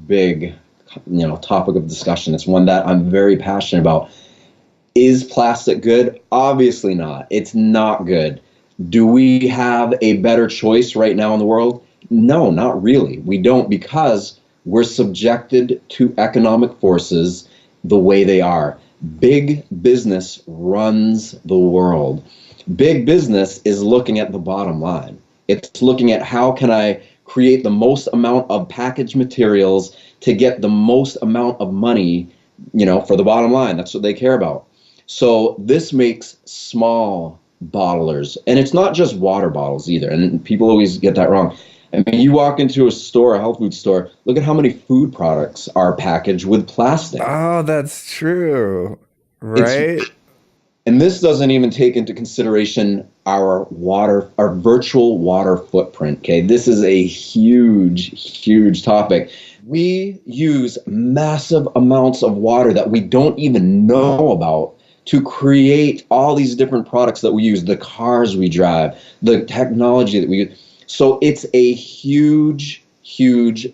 you know, topic of discussion. It's one that I'm very passionate about. Is plastic good? Obviously not. It's not good. Do we have a better choice right now in the world? No, not really. We don't, because we're subjected to economic forces the way they are. Big business runs the world. Big business is looking at the bottom line. It's looking at how can I create the most amount of packaged materials to get the most amount of money, you know, for the bottom line. That's what they care about. So this makes small bottlers, and it's not just water bottles either, and people always get that wrong. I mean, you walk into a store, a health food store, look at how many food products are packaged with plastic. Oh, that's true. Right? And this doesn't even take into consideration our virtual water footprint. Okay, this is a huge topic. We use massive amounts of water that we don't even know about to create all these different products that we use, the cars we drive, the technology that we use. So it's a huge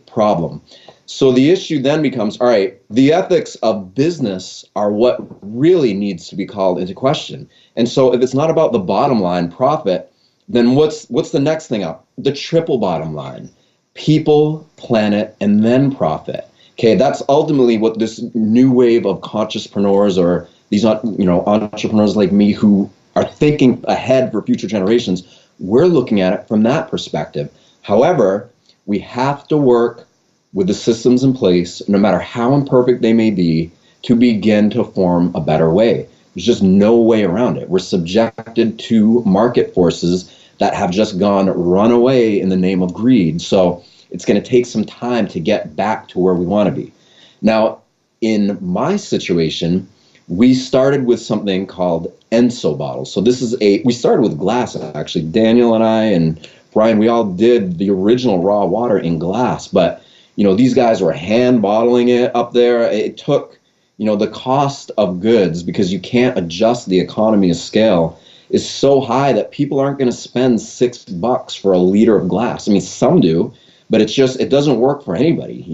problem. So the issue then becomes, all right, the ethics of business are what really needs to be called into question. And so if it's not about the bottom line profit, then what's the next thing up? The triple bottom line: people, planet, and then profit. Okay, that's ultimately what this new wave of consciouspreneurs, or these, you know, entrepreneurs like me who are thinking ahead for future generations, we're looking at it from that perspective. However, We have to work with the systems in place, no matter how imperfect they may be, to begin to form a better way. There's just no way around it. We're subjected to market forces that have just run away in the name of greed. So it's going to take some time to get back to where we want to be. Now, in my situation, we started with something called Enso bottles. So we started with glass, actually. Daniel and I and Brian, we all did the original raw water in glass, but these guys were hand bottling it up there. It took, the cost of goods, because you can't adjust the economy of scale, is so high that people aren't going to spend $6 for a liter of glass. I mean, some do, but it doesn't work for anybody,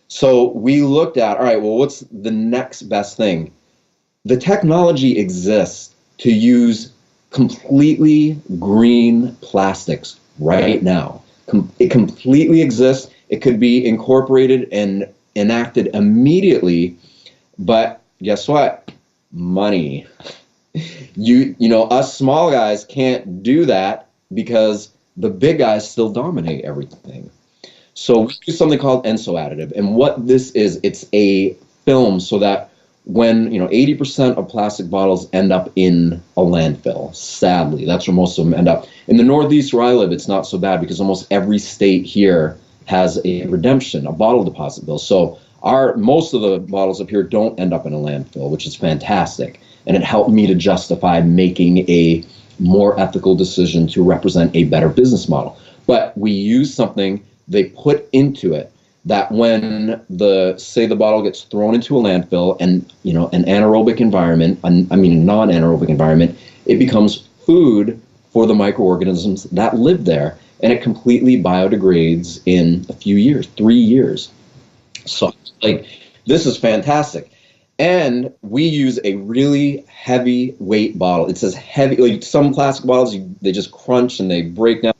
So we looked at, all right, well, what's the next best thing? The technology exists to use completely green plastics right now. It completely exists. It could be incorporated and enacted immediately, but guess what? Money. Us small guys can't do that because the big guys still dominate everything. So we do something called Enso additive. And what this is, it's a film so that when 80% of plastic bottles end up in a landfill, sadly, that's where most of them end up. In the Northeast where I live, it's not so bad because almost every state here has a redemption, a bottle deposit bill. So most of the bottles up here don't end up in a landfill, which is fantastic. And it helped me to justify making a more ethical decision to represent a better business model. But we use something they put into it that when the bottle gets thrown into a landfill and an anaerobic environment, a non-anaerobic environment, it becomes food for the microorganisms that live there, and it completely biodegrades in a few years, 3 years. So this is fantastic. And we use a really heavy weight bottle. It says heavy, some plastic bottles, they just crunch and they break down.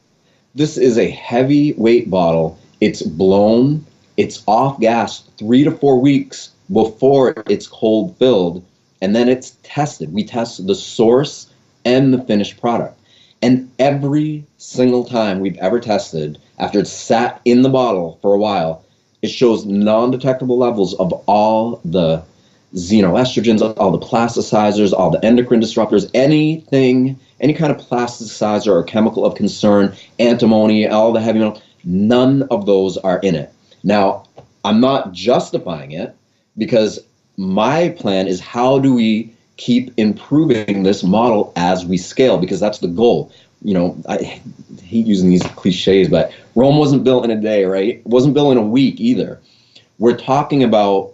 This is a heavy weight bottle. It's blown. It's off gas 3 to 4 weeks before it's cold filled, and then it's tested. We test the source and the finished product. And every single time we've ever tested, after it's sat in the bottle for a while, it shows non-detectable levels of all the xenoestrogens, all the plasticizers, all the endocrine disruptors, any kind of plasticizer or chemical of concern, antimony, all the heavy metal, none of those are in it. Now, I'm not justifying it because my plan is how do we keep improving this model as we scale, because that's the goal. I hate using these cliches, but Rome wasn't built in a day, right? It wasn't built in a week either. We're talking about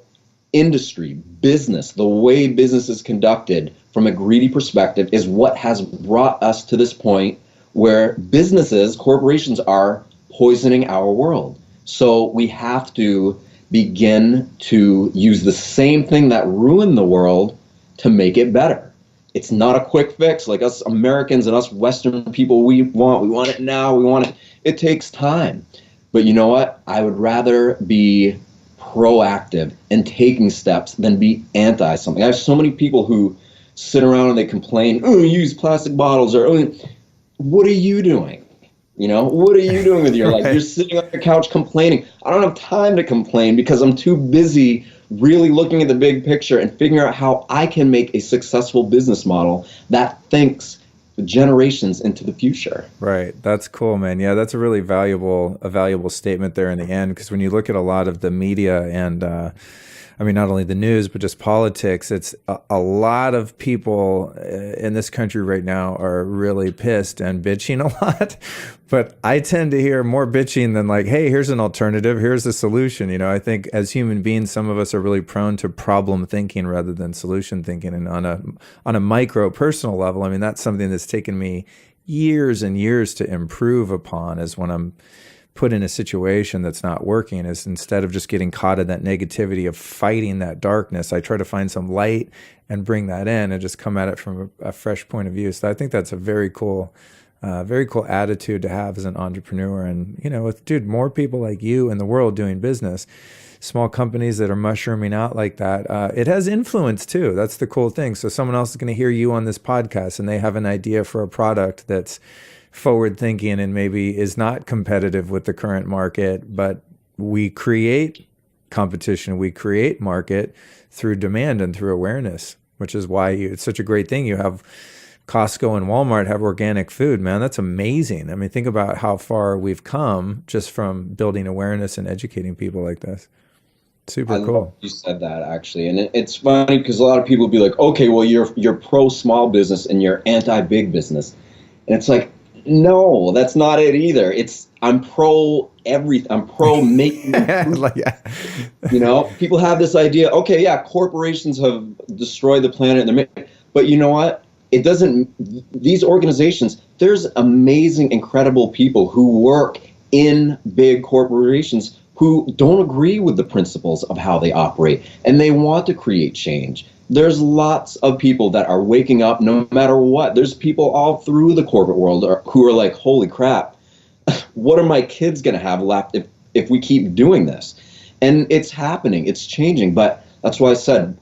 industry, business, the way business is conducted from a greedy perspective is what has brought us to this point where corporations are poisoning our world. So we have to begin to use the same thing that ruined the world to make it better. It's not a quick fix like us Americans and us Western people. We want it now. It takes time. But you know what? I would rather be proactive and taking steps than be anti something. I have so many people who sit around and they complain, use plastic bottles, or what are you doing? What are you doing with your life? You're sitting on your couch complaining. I don't have time to complain because I'm too busy really looking at the big picture and figuring out how I can make a successful business model that thinks generations into the future. Right. That's cool, man. Yeah, that's a really valuable statement there in the end, because when you look at a lot of the media and not only the news, but just politics, it's a lot of people in this country right now are really pissed and bitching a lot. But I tend to hear more bitching than hey, here's an alternative, here's a solution. I think as human beings, some of us are really prone to problem thinking rather than solution thinking. And on a micro personal level, that's something that's taken me years and years to improve upon, is when I'm put in a situation that's not working, is instead of just getting caught in that negativity of fighting that darkness, I try to find some light and bring that in and just come at it from a fresh point of view. So I think that's a very cool attitude to have as an entrepreneur. And, with more people like you in the world doing business, small companies that are mushrooming out like that, it has influence too. That's the cool thing. So someone else is going to hear you on this podcast and they have an idea for a product that's forward thinking and maybe is not competitive with the current market, but we create competition, we create market through demand and through awareness, which is why it's such a great thing. You have Costco and Walmart have organic food, man. That's amazing. I mean, think about how far we've come just from building awareness and educating people like this. Super cool. You said that, actually. And it's funny because a lot of people will be like, okay, well, you're pro small business and you're anti big business. And it's like, no, that's not it either. I'm pro everything. I'm pro making like, yeah. You know, people have this idea, okay, yeah, corporations have destroyed the planet, but you know what? It doesn't, these organizations, there's amazing, incredible people who work in big corporations who don't agree with the principles of how they operate, and they want to create change. There's lots of people that are waking up no matter what. There's people all through the corporate world who are like, holy crap, what are my kids going to have left if we keep doing this? And it's happening, it's changing. But that's why I said,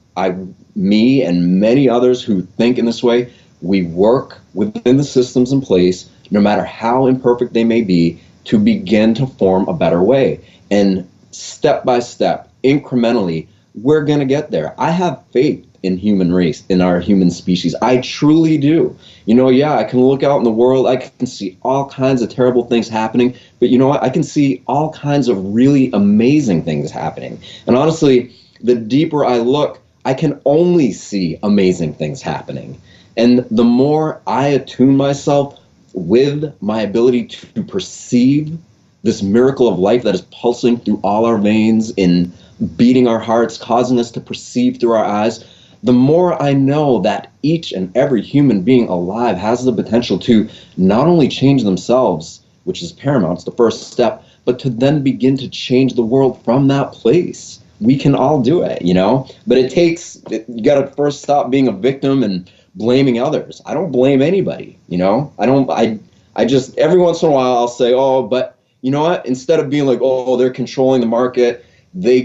me and many others who think in this way, we work within the systems in place, no matter how imperfect they may be, to begin to form a better way. And step by step, incrementally, we're going to get there. I have faith in human race, in our human species. I truly do. You know, yeah, I can look out in the world. I can see all kinds of terrible things happening. But you know what? I can see all kinds of really amazing things happening. And honestly, the deeper I look, I can only see amazing things happening. And the more I attune myself with my ability to perceive this miracle of life that is pulsing through all our veins, in beating our hearts, causing us to perceive through our eyes, the more I know that each and every human being alive has the potential to not only change themselves, which is paramount, it's the first step, but to then begin to change the world from that place. We can all do it, you know? But you got to first stop being a victim and blaming others. I don't blame anybody, you know? I just, every once in a while I'll say, oh, but you know what? Instead of being like, oh, they're controlling the market,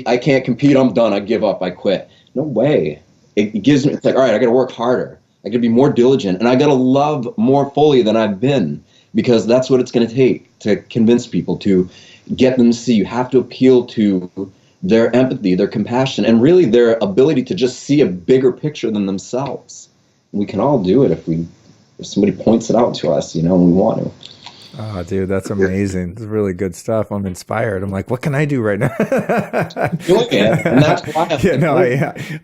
I can't compete, I'm done, I give up, I quit. No way. It gives me, it's like, all right, I got to work harder. I got to be more diligent, and I got to love more fully than I've been, because that's what it's going to take to convince people, to get them to see. You have to appeal to their empathy, their compassion, and really their ability to just see a bigger picture than themselves. We can all do it if somebody points it out to us, you know, and we want to. Oh, dude, that's amazing. It's really good stuff. I'm inspired. I'm like, what can I do right now? Doing it, and that's why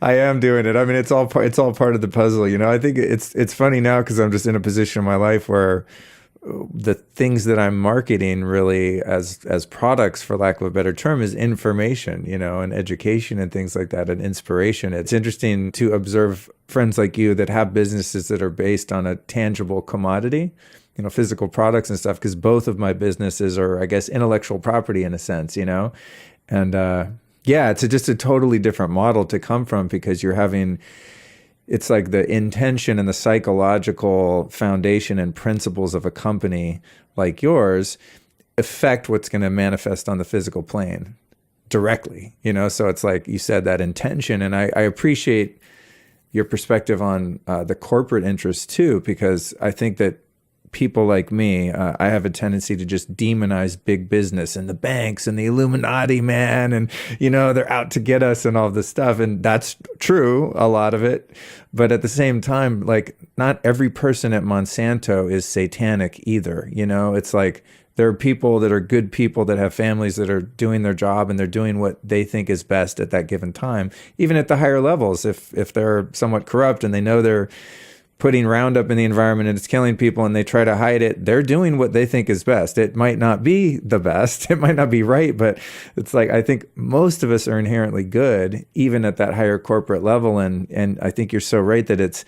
I am doing it. I mean, it's all part of the puzzle. You know, I think it's funny now because I'm just in a position in my life where the things that I'm marketing really as products, for lack of a better term, is information, you know, and education and things like that, and inspiration. It's interesting to observe friends like you that have businesses that are based on a tangible commodity, you know, physical products and stuff, because both of my businesses are, I guess, intellectual property in a sense, you know? And yeah, it's just a totally different model to come from, because it's like the intention and the psychological foundation and principles of a company like yours affect what's going to manifest on the physical plane directly, you know? So it's like you said, that intention. And I appreciate your perspective on the corporate interest too, because I think that people like me, I have a tendency to just demonize big business and the banks and the Illuminati, man. And, you know, they're out to get us and all this stuff. And that's true, a lot of it. But at the same time, like, not every person at Monsanto is satanic either. You know, it's like there are people that are good people that have families that are doing their job and they're doing what they think is best at that given time, even at the higher levels. If they're somewhat corrupt and they know they're putting Roundup in the environment and it's killing people and they try to hide it, they're doing what they think is best. It might not be the best, it might not be right, but it's like, I think most of us are inherently good, even at that higher corporate level. And I think you're so right that it's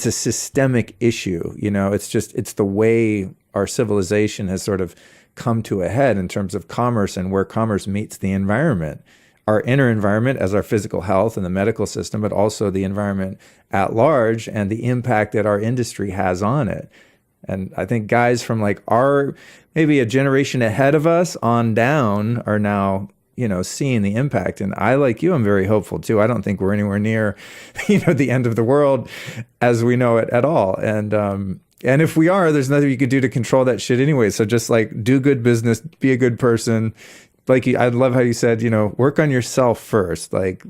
a systemic issue. You know, it's the way our civilization has sort of come to a head in terms of commerce and where commerce meets the environment. Our inner environment as our physical health and the medical system, but also the environment at large and the impact that our industry has on it. And I think guys from like maybe a generation ahead of us on down are now, you know, seeing the impact. And I, like you, I'm very hopeful too. I don't think we're anywhere near, you know, the end of the world as we know it at all. And And if we are, there's nothing you could do to control that shit anyway. So just like do good business, be a good person. Like I love how you said, work on yourself first. Like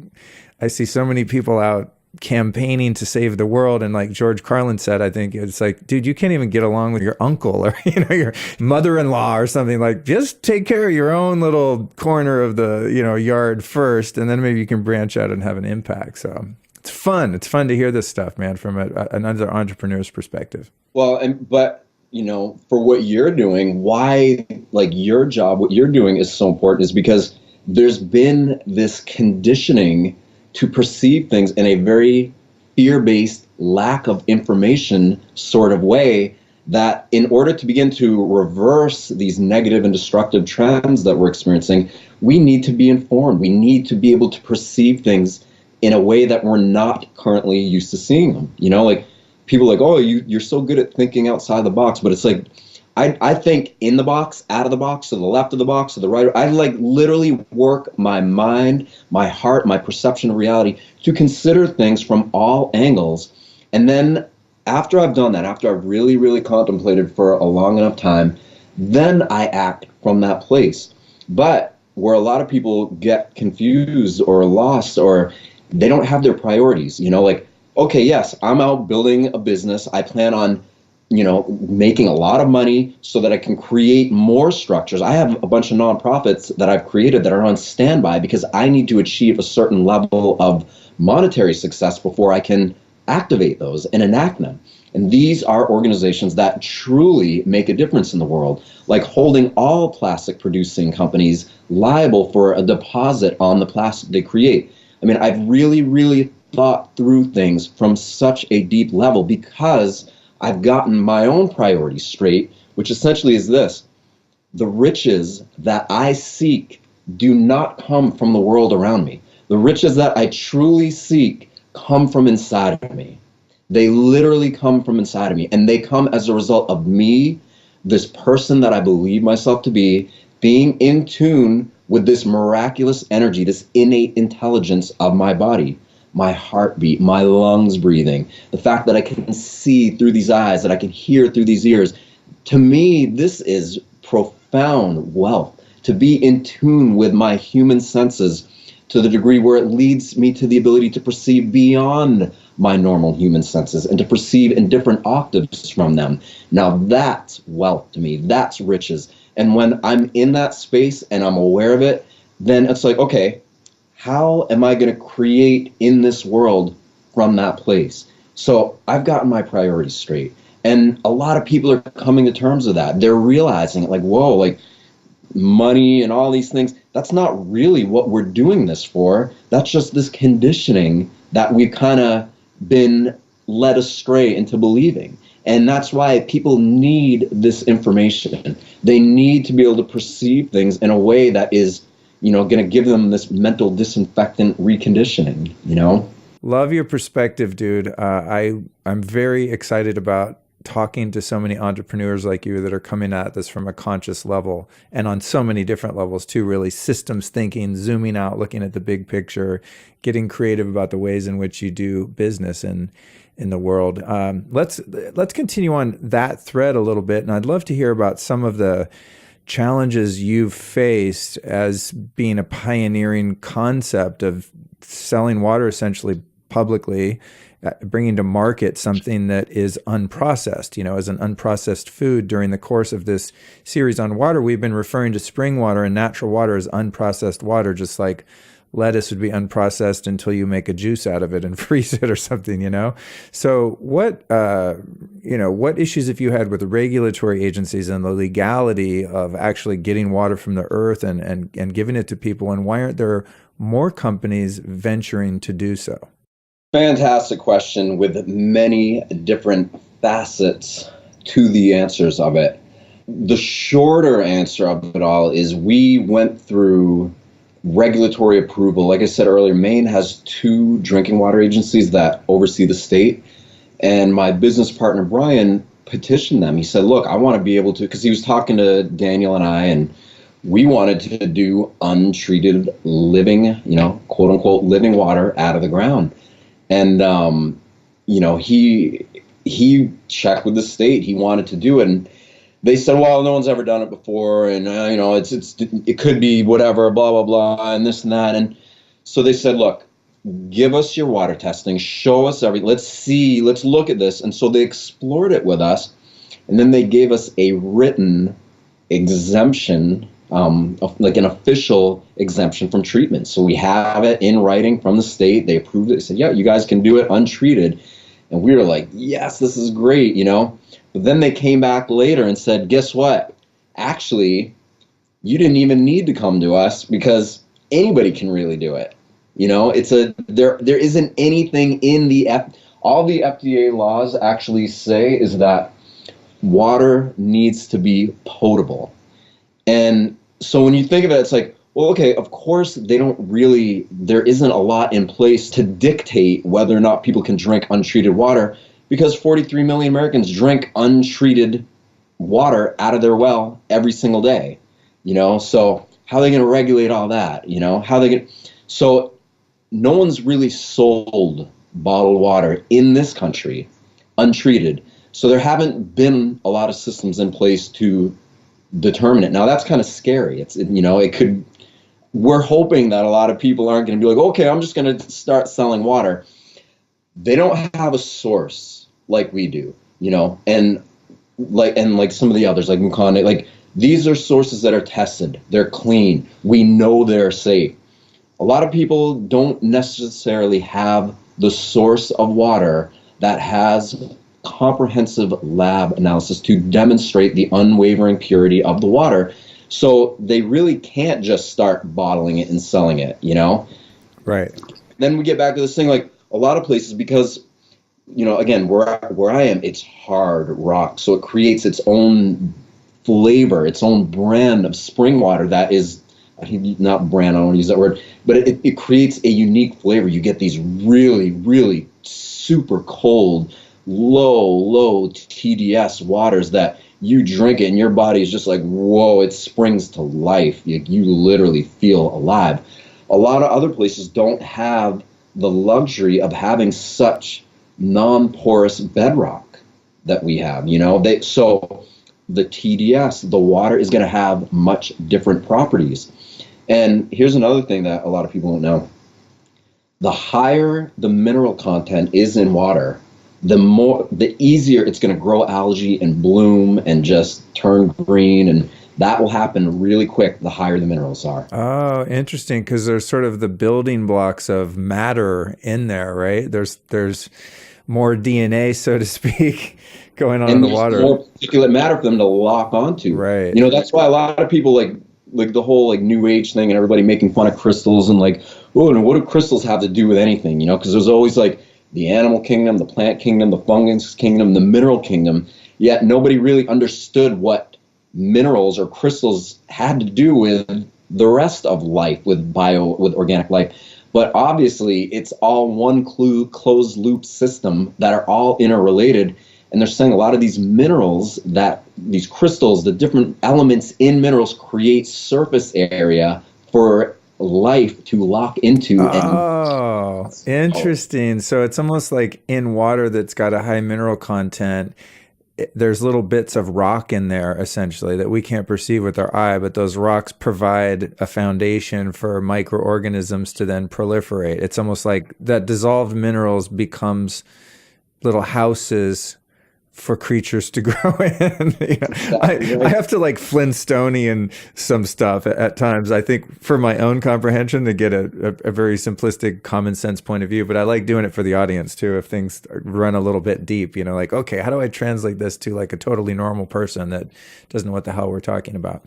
I see so many people out campaigning to save the world, and like George Carlin said, I think it's like, dude, you can't even get along with your uncle or your mother-in-law or something. Like just take care of your own little corner of the yard first, and then maybe you can branch out and have an impact. So it's fun to hear this stuff, man, from another entrepreneur's perspective. Well, but for what you're doing, why like your job, what you're doing is so important is because there's been this conditioning to perceive things in a very fear-based, lack of information sort of way, that in order to begin to reverse these negative and destructive trends that we're experiencing, we need to be informed. We need to be able to perceive things in a way that we're not currently used to seeing them. Like people are like, oh, you're so good at thinking outside the box, but it's like, I think in the box, out of the box, to the left of the box, to the right. I like literally work my mind, my heart, my perception of reality to consider things from all angles. And then after I've done that, after I've really, really contemplated for a long enough time, then I act from that place. But where a lot of people get confused or lost, or they don't have their priorities, like, okay, yes, I'm out building a business. I plan on making a lot of money so that I can create more structures. I have a bunch of nonprofits that I've created that are on standby because I need to achieve a certain level of monetary success before I can activate those and enact them. And these are organizations that truly make a difference in the world, like holding all plastic producing companies liable for a deposit on the plastic they create. I mean, I've really, really thought through things from such a deep level because I've gotten my own priorities straight, which essentially is this: the riches that I seek do not come from the world around me. The riches that I truly seek come from inside of me. They literally come from inside of me, and they come as a result of me, this person that I believe myself to be, being in tune with this miraculous energy, this innate intelligence of my body. My heartbeat, my lungs breathing, the fact that I can see through these eyes, that I can hear through these ears. To me, this is profound wealth, to be in tune with my human senses to the degree where it leads me to the ability to perceive beyond my normal human senses and to perceive in different octaves from them. Now that's wealth to me, that's riches. And when I'm in that space and I'm aware of it, then it's like, okay, how am I going to create in this world from that place? So I've gotten my priorities straight. And a lot of people are coming to terms with that. They're realizing it, like, whoa, like money and all these things, that's not really what we're doing this for. That's just this conditioning that we've kind of been led astray into believing. And that's why people need this information. They need to be able to perceive things in a way that is, going to give them this mental disinfectant reconditioning, Love your perspective, dude. I'm very excited about talking to so many entrepreneurs like you that are coming at this from a conscious level and on so many different levels too, really systems thinking, zooming out, looking at the big picture, getting creative about the ways in which you do business in the world. Let's continue on that thread a little bit. And I'd love to hear about some of the challenges you've faced as being a pioneering concept of selling water essentially publicly, bringing to market something that is unprocessed, as an unprocessed food. During the course of this series on water, we've been referring to spring water and natural water as unprocessed water, just like lettuce would be unprocessed until you make a juice out of it and freeze it or something, So what issues have you had with the regulatory agencies and the legality of actually getting water from the earth and giving it to people? And why aren't there more companies venturing to do so? Fantastic question with many different facets to the answers of it. The shorter answer of it all is we went through regulatory approval. Like I said earlier, Maine has 2 drinking water agencies that oversee the state. And my business partner, Brian, petitioned them. He said, look, I want to be able to, because he was talking to Daniel and I, and we wanted to do untreated living, quote unquote, living water out of the ground. And, he he checked with the state. He wanted to do it, and they said, well, no one's ever done it before, and it could be whatever, blah blah blah, and this and that. And so they said, look, give us your water testing, show us everything. Let's look at this. And so they explored it with us, and then they gave us a written exemption, like an official exemption from treatment. So we have it in writing from the state. They approved it. They said, yeah, you guys can do it untreated. And we were like, yes, this is great, But then they came back later and said, guess what? Actually, you didn't even need to come to us because anybody can really do it. There isn't anything in all the FDA laws actually say is that water needs to be potable. And so when you think of it, it's like, well, okay, of course there isn't a lot in place to dictate whether or not people can drink untreated water, because 43 million Americans drink untreated water out of their well every single day, so how are they going to regulate all that? So no one's really sold bottled water in this country untreated. So there haven't been a lot of systems in place to determine it. Now that's kind of scary. We're hoping that a lot of people aren't going to be like, okay, I'm just going to start selling water. They don't have a source like we do, and like some of the others, like Mukande, like these are sources that are tested. They're clean. We know they're safe. A lot of people don't necessarily have the source of water that has comprehensive lab analysis to demonstrate the unwavering purity of the water. So they really can't just start bottling it and selling it, Right. Then we get back to this thing, like a lot of places, because, again, where I am, it's hard rock. So it creates its own flavor, its own brand of spring water that is, not brand, I don't want to use that word, but it creates a unique flavor. You get these really, really super cold, low TDS waters that you drink it and your body is just like, whoa, it springs to life. You literally feel alive. A lot of other places don't have the luxury of having such non-porous bedrock that we have, so the TDS, the water, is going to have much different properties. And here's another thing that a lot of people don't know. The higher the mineral content is in water, the easier it's going to grow algae and bloom and just turn green, and that will happen really quick the higher the minerals are. Oh, interesting, because there's sort of the building blocks of matter in there, right? There's more DNA, so to speak, going on in the water. More particulate matter for them to lock onto. Right. That's why a lot of people like the whole like New Age thing and everybody making fun of crystals and like, oh, and what do crystals have to do with anything? Because there's always like the animal kingdom, the plant kingdom, the fungus kingdom, the mineral kingdom. Yet nobody really understood what minerals or crystals had to do with the rest of life, with organic life. But obviously, it's all one closed loop system that are all interrelated. And they're saying a lot of these minerals, these crystals, the different elements in minerals create surface area for life to lock into. Oh, interesting. So it's almost like in water that's got a high mineral content, there's little bits of rock in there essentially that we can't perceive with our eye, but those rocks provide a foundation for microorganisms to then proliferate. It's almost like that dissolved minerals becomes little houses for creatures to grow in. I have to like Flintstonian some stuff at times, I think, for my own comprehension to get a very simplistic common sense point of view, but I like doing it for the audience too if things run a little bit deep, like, okay, how do I translate this to like a totally normal person that doesn't know what the hell we're talking about?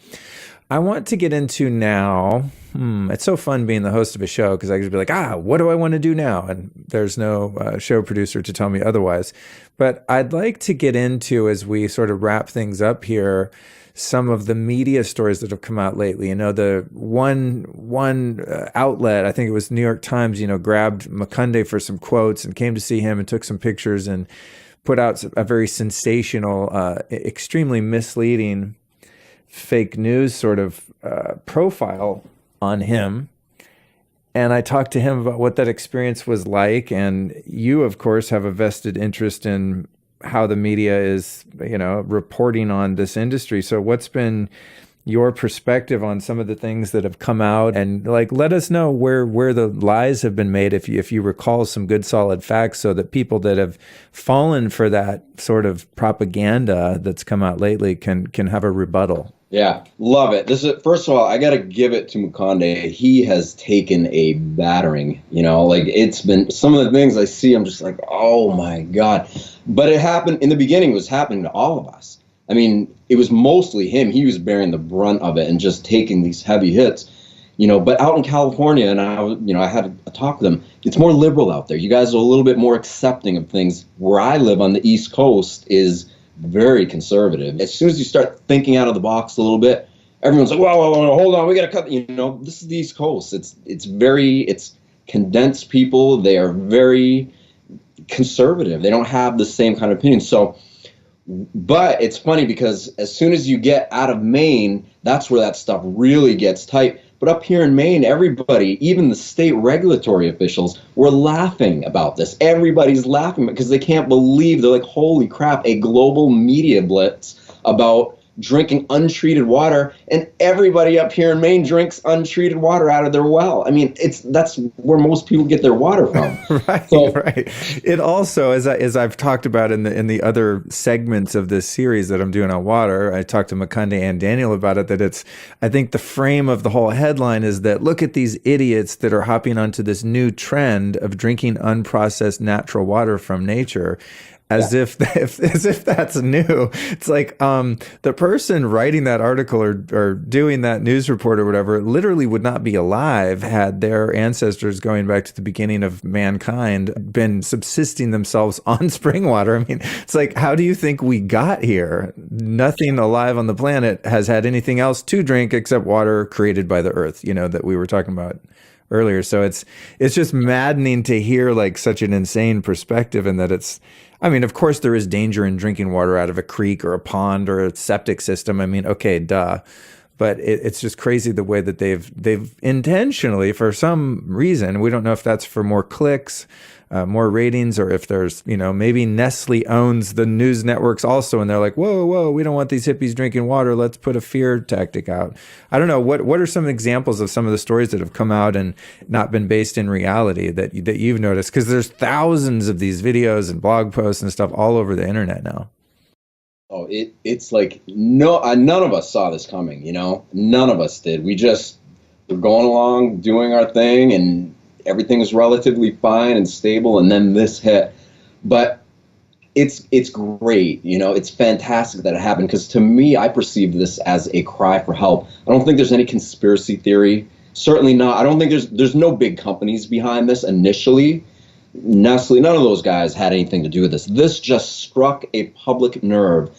I want to get into now, it's so fun being the host of a show because I can be like, what do I want to do now? And there's no show producer to tell me otherwise. But I'd like to get into, as we sort of wrap things up here, some of the media stories that have come out lately. The one outlet, I think it was New York Times, grabbed Mukande for some quotes and came to see him and took some pictures and put out a very sensational, extremely misleading fake news sort of profile on him. And I talked to him about what that experience was like. And you, of course, have a vested interest in how the media is, reporting on this industry. So what's been your perspective on some of the things that have come out, and like, let us know where the lies have been made, if you recall some good solid facts, so that people that have fallen for that sort of propaganda that's come out lately can have a rebuttal. Yeah, love it. First of all, I got to give it to Mukande. He has taken a battering, like it's been some of the things I see, I'm just like, oh my God. But it happened in the beginning, it was happening to all of us. I mean, it was mostly him. He was bearing the brunt of it and just taking these heavy hits, but out in California, and I had a talk with them, it's more liberal out there. You guys are a little bit more accepting of things. Where I live on the East Coast is very conservative. As soon as you start thinking out of the box a little bit, everyone's like, whoa, hold on, we got to cut. This is the East Coast. It's condensed people. They are very conservative. They don't have the same kind of opinion. So, but it's funny because as soon as you get out of Maine, that's where that stuff really gets tight. But up here in Maine, everybody, even the state regulatory officials, were laughing about this. Everybody's laughing because they can't believe, they're like, holy crap, a global media blitz about drinking untreated water, and everybody up here in Maine drinks untreated water out of their well. I mean, that's where most people get their water from. Right. It also, as I've talked about in the other segments of this series that I'm doing on water, I talked to Mukande and Daniel about it, that I think the frame of the whole headline is that, look at these idiots that are hopping onto this new trend of drinking unprocessed natural water from nature. As if that's new. It's like the person writing that article or doing that news report or whatever literally would not be alive had their ancestors, going back to the beginning of mankind, been subsisting themselves on spring water. I mean, it's like, how do you think we got here? Nothing alive on the planet has had anything else to drink except water created by the earth, that we were talking about earlier. So it's just maddening to hear like such an insane perspective, and that of course there is danger in drinking water out of a creek or a pond or a septic system. I mean, okay, duh. But it's just crazy the way that they've intentionally, for some reason, we don't know if that's for more clicks, more ratings, or if there's, maybe Nestle owns the news networks also, and they're like, whoa, we don't want these hippies drinking water. Let's put a fear tactic out. I don't know. What are some examples of some of the stories that have come out and not been based in reality that you've noticed? Because there's thousands of these videos and blog posts and stuff all over the internet now. Oh, it's like, none of us saw this coming, None of us did. We just were going along, doing our thing, and everything was relatively fine and stable, and then this hit. But it's great, it's fantastic that it happened, because to me, I perceive this as a cry for help. I don't think there's any conspiracy theory. Certainly not. I don't think there's no big companies behind this initially. Nestle, none of those guys had anything to do with this. This just struck a public nerve,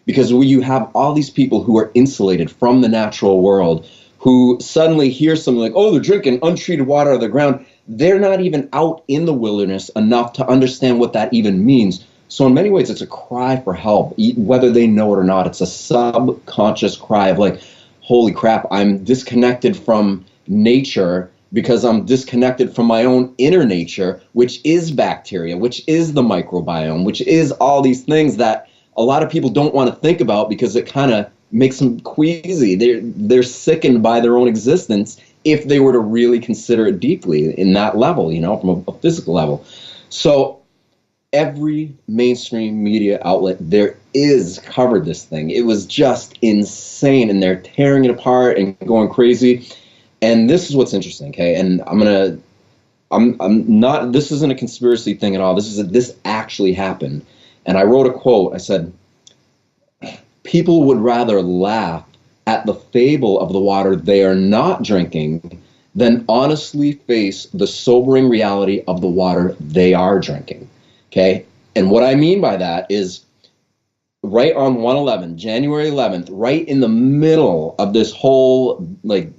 because you have all these people who are insulated from the natural world, who suddenly hear something like, oh, they're drinking untreated water out of the ground. They're not even out in the wilderness enough to understand what that even means. So in many ways, it's a cry for help, whether they know it or not. It's a subconscious cry of like, holy crap, I'm disconnected from nature, because I'm disconnected from my own inner nature, which is bacteria, which is the microbiome, which is all these things that a lot of people don't want to think about, because it kind of makes them queasy. They're sickened by their own existence if they were to really consider it deeply in that level, from a physical level. So every mainstream media outlet there is covered this thing. It was just insane, and they're tearing it apart and going crazy. And this is what's interesting, okay? And I'm not, this isn't a conspiracy thing at all. This actually happened. And I wrote a quote. I said, people would rather laugh at the fable of the water they are not drinking than honestly face the sobering reality of the water they are drinking, okay? And what I mean by that is, right on 1/11, January 11th, right in the middle of this whole, like,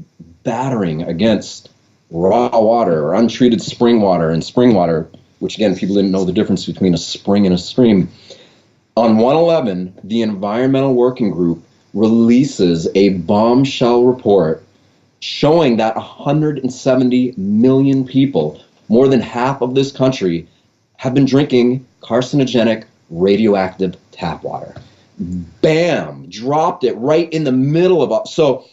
battering against raw water or untreated spring water, which again, people didn't know the difference between a spring and a stream. On 1/11, the Environmental Working Group releases a bombshell report showing that 170 million people, more than half of this country, have been drinking carcinogenic radioactive tap water. Bam, dropped it right in the middle of us. So,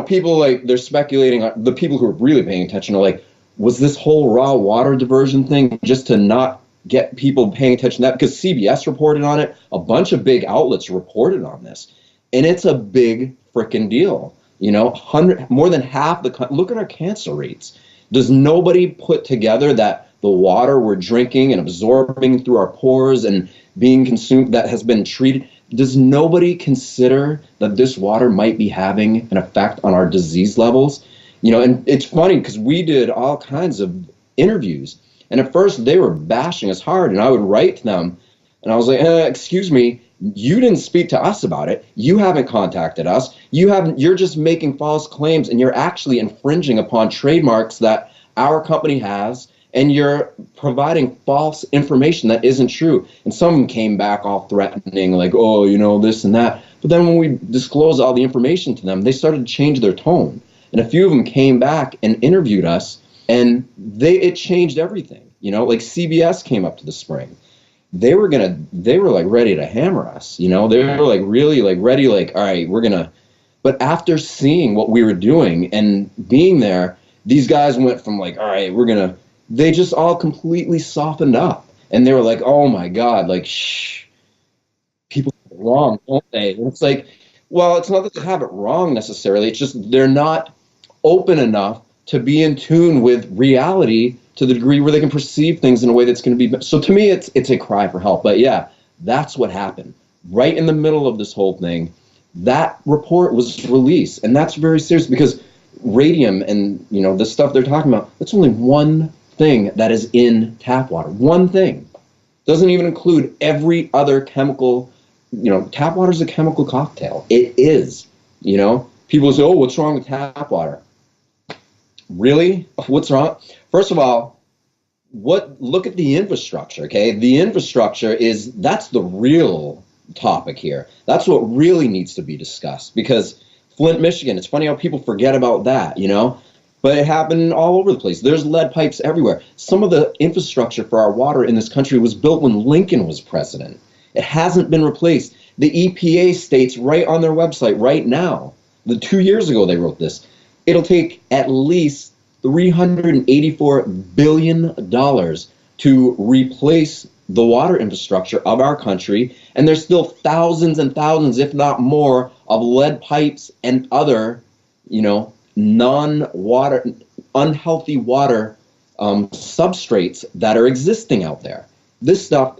people they're speculating, the people who are really paying attention are like, was this whole raw water diversion thing just to not get people paying attention to that? Because CBS reported on it, a bunch of big outlets reported on this, and it's a big freaking deal. More than half look at our cancer rates. Does nobody put together that the water we're drinking and absorbing through our pores and being consumed that has been treated, does nobody consider that this water might be having an effect on our disease levels? And it's funny because we did all kinds of interviews, and at first they were bashing us hard, and I would write to them, and I was like, excuse me, you didn't speak to us about it. You haven't contacted us. You're just making false claims, and you're actually infringing upon trademarks that our company has, and you're providing false information that isn't true. And some of them came back all threatening, like, oh, this and that. But then when we disclosed all the information to them, they started to change their tone. And a few of them came back and interviewed us, and it changed everything. Like CBS came up to the spring. They were like ready to hammer us. They were like really like ready, like, all right, but after seeing what we were doing and being there, these guys went from like, all right, they just all completely softened up, and they were like, oh my God, like, shh, people get it wrong, don't they? And it's like, well, it's not that they have it wrong necessarily. It's just they're not open enough to be in tune with reality to the degree where they can perceive things in a way that's going to be. So to me, it's a cry for help. But yeah, that's what happened. Right in the middle of this whole thing, that report was released, and that's very serious because radium and the stuff they're talking about, that's only one thing that is in tap water. One thing. Doesn't even include every other chemical. Tap water is a chemical cocktail. It is. People say, oh, what's wrong with tap water? Really? What's wrong? First of all, look at the infrastructure, okay? The infrastructure that's the real topic here. That's what really needs to be discussed, because Flint, Michigan, it's funny how people forget about that, but it happened all over the place. There's lead pipes everywhere. Some of the infrastructure for our water in this country was built when Lincoln was president. It hasn't been replaced. The EPA states right on their website right now, 2 years ago they wrote this, it'll take at least $384 billion to replace the water infrastructure of our country, and there's still thousands and thousands, if not more, of lead pipes and other, non-water, unhealthy water substrates that are existing out there. This stuff,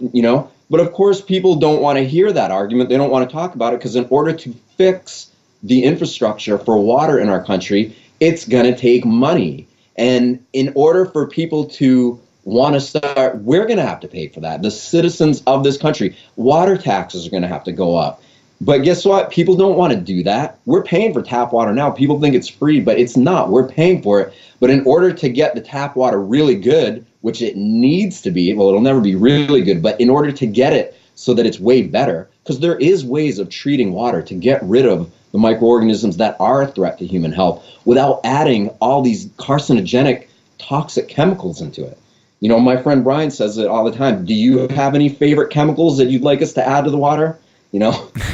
but of course people don't want to hear that argument. They don't want to talk about it because in order to fix the infrastructure for water in our country, it's going to take money. And in order for people to want to start, we're going to have to pay for that. The citizens of this country, water taxes are going to have to go up. But guess what? People don't want to do that. We're paying for tap water now. People think it's free, but it's not. We're paying for it. But in order to get the tap water really good, which it needs to be, well, it'll never be really good, but in order to get it so that it's way better, because there is ways of treating water to get rid of the microorganisms that are a threat to human health without adding all these carcinogenic, toxic chemicals into it. My friend Brian says it all the time. Do you have any favorite chemicals that you'd like us to add to the water?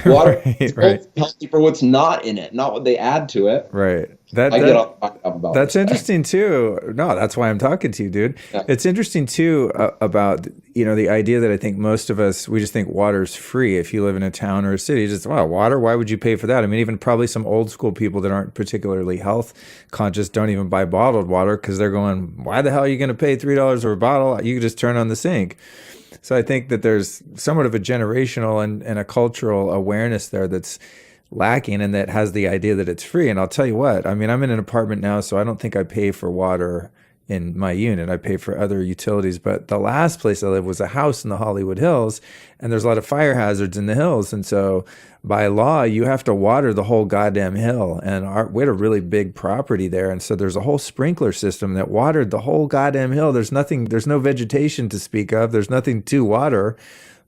Water is healthy for what's not in it, not what they add to it. Right. I get all fired up about that's interesting too. No, that's why I'm talking to you, dude. Yeah. It's interesting too about the idea that I think most of us, we just think water's free. If you live in a town or a city, just water. Why would you pay for that? I mean, even probably some old school people that aren't particularly health conscious don't even buy bottled water because they're going, why the hell are you going to pay $3 for a bottle? You can just turn on the sink. So I think that there's somewhat of a generational and a cultural awareness there that's lacking, and that has the idea that it's free. And I'll tell you what, I mean, I'm in an apartment now, so I don't think I pay for water in my unit. I pay for other utilities. But the last place I lived was a house in the Hollywood Hills, and there's a lot of fire hazards in the hills. And so by law, you have to water the whole goddamn hill. And we had a really big property there. And so there's a whole sprinkler system that watered the whole goddamn hill. There's no vegetation to speak of. There's nothing to water.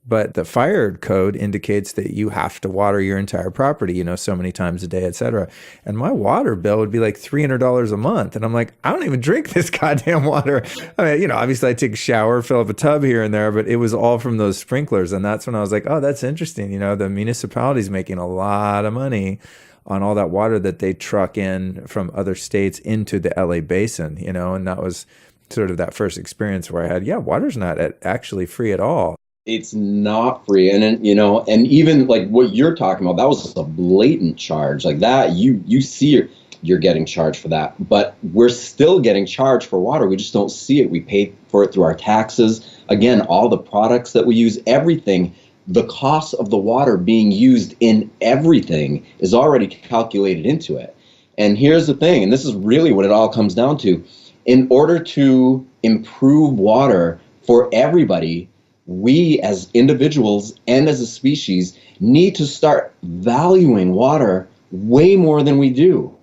But the fire code indicates that you have to water your entire property, so many times a day, et cetera. And my water bill would be like $300 a month. And I'm like, I don't even drink this goddamn water. I mean, obviously I take a shower, fill up a tub here and there, but it was all from those sprinklers. And that's when I was like, oh, that's interesting. The municipality's making a lot of money on all that water that they truck in from other states into the LA basin, and that was sort of that first experience where I had, water's not actually free at all. It's not free. And and even like what you're talking about, that was a blatant charge like that. You see you're getting charged for that, but we're still getting charged for water. We just don't see it. We pay for it through our taxes. Again, all the products that we use, everything, the cost of the water being used in everything is already calculated into it. And here's the thing, and this is really what it all comes down to. In order to improve water for everybody, we as individuals and as a species need to start valuing water way more than we do.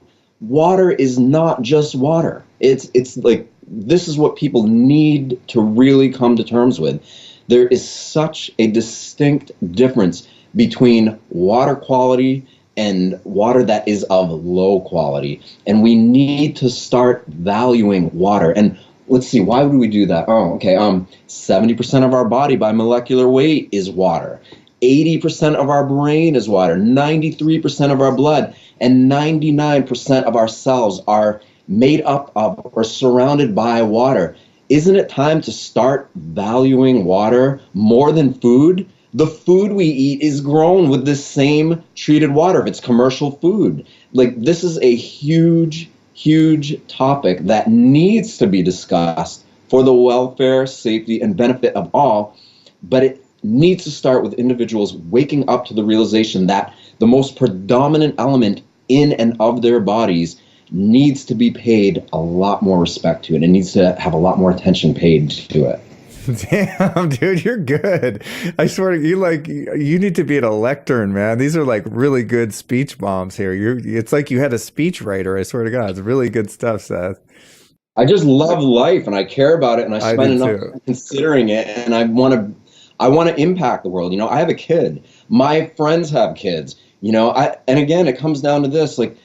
Water is not just water. It's like, this is what people need to really come to terms with. There is such a distinct difference between water quality and water that is of low quality. And we need to start valuing water. And let's see, why would we do that? Oh, okay. 70% of our body by molecular weight is water. 80% of our brain is water. 93% of our blood and 99% of our cells are made up of or surrounded by water. Isn't it time to start valuing water more than food? The food we eat is grown with this same treated water if it's commercial food. Like, this is a huge topic that needs to be discussed for the welfare, safety, and benefit of all, but it needs to start with individuals waking up to the realization that the most predominant element in and of their bodies needs to be paid a lot more respect to it. It needs to have a lot more attention paid to it. Damn, dude, you're good. I swear to you, you need to be at a lectern, man. These are like really good speech bombs here. It's like you had a speech writer. I swear to God, it's really good stuff, Seth. I just love life and I care about it and I spend enough time considering it, and I want to impact the world. I have a kid. My friends have kids. And again, it comes down to this, like,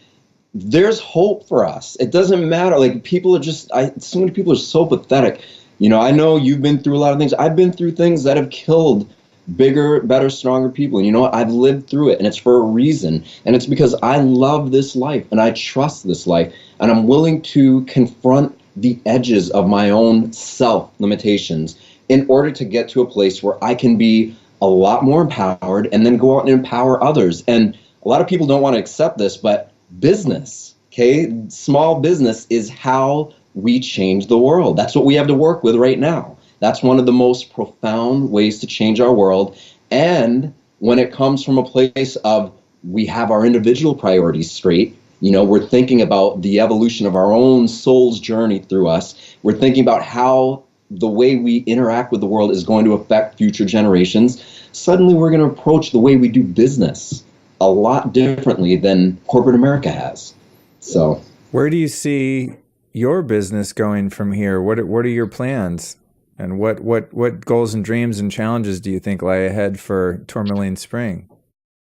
there's hope for us. It doesn't matter. Like, people are so many people are so pathetic. I know you've been through a lot of things. I've been through things that have killed bigger, better, stronger people. And you know what? I've lived through it, and it's for a reason. And it's because I love this life, and I trust this life, and I'm willing to confront the edges of my own self-limitations in order to get to a place where I can be a lot more empowered and then go out and empower others. And a lot of people don't want to accept this, but business, okay? Small business is how we change the world. That's what we have to work with right now. That's one of the most profound ways to change our world. And when it comes from a place of we have our individual priorities straight, we're thinking about the evolution of our own soul's journey through us. We're thinking about how the way we interact with the world is going to affect future generations. Suddenly we're going to approach the way we do business a lot differently than corporate America has. So, where do you see your business going from here? What are your plans, and what goals and dreams and challenges do you think lie ahead for Tourmaline Spring?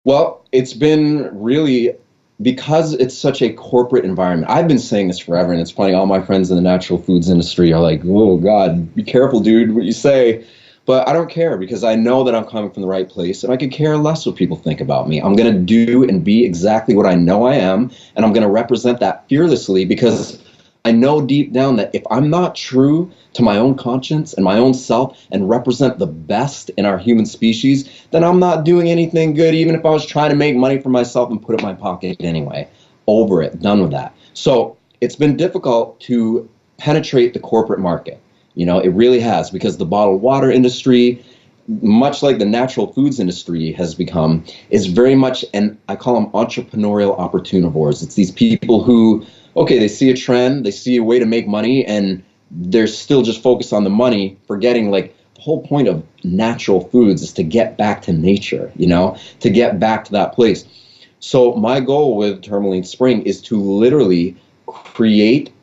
Well, it's been really, because it's such a corporate environment. I've been saying this forever, and it's funny, all my friends in the natural foods industry are like, "Whoa, God, be careful, dude, what you say." But I don't care, because I know that I'm coming from the right place, and I could care less what people think about me. I'm going to do and be exactly what I know I am, and I'm going to represent that fearlessly, because I know deep down that if I'm not true to my own conscience and my own self and represent the best in our human species, then I'm not doing anything good, even if I was trying to make money for myself and put it in my pocket anyway. Over it, done with that. So it's been difficult to penetrate the corporate market. It really has, because the bottled water industry, much like the natural foods industry has become, is very much, and I call them entrepreneurial opportunivores. It's these people who, okay, they see a trend, they see a way to make money, and they're still just focused on the money, forgetting like the whole point of natural foods is to get back to nature, to get back to that place. So my goal with Tourmaline Spring is to literally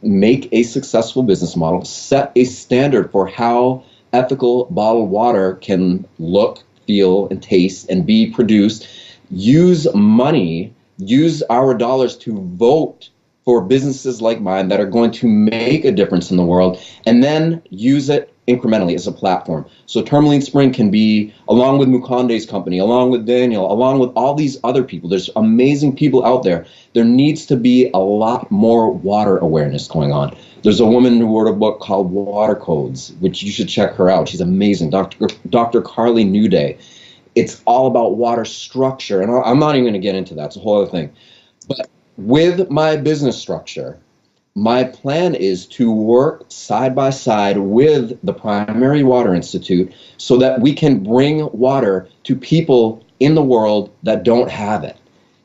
make a successful business model, set a standard for how ethical bottled water can look, feel, and taste and be produced. Use money, use our dollars to vote for businesses like mine that are going to make a difference in the world, and then use it incrementally as a platform. So Tourmaline Spring can be, along with Mukonde's company, along with Daniel, along with all these other people, there's amazing people out there. There needs to be a lot more water awareness going on. There's a woman who wrote a book called Water Codes, which you should check her out. She's amazing, Dr. Carly Newday. It's all about water structure, and I'm not even going to get into that. It's a whole other thing. But with my business structure, my plan is to work side by side with the Primary Water Institute so that we can bring water to people in the world that don't have it.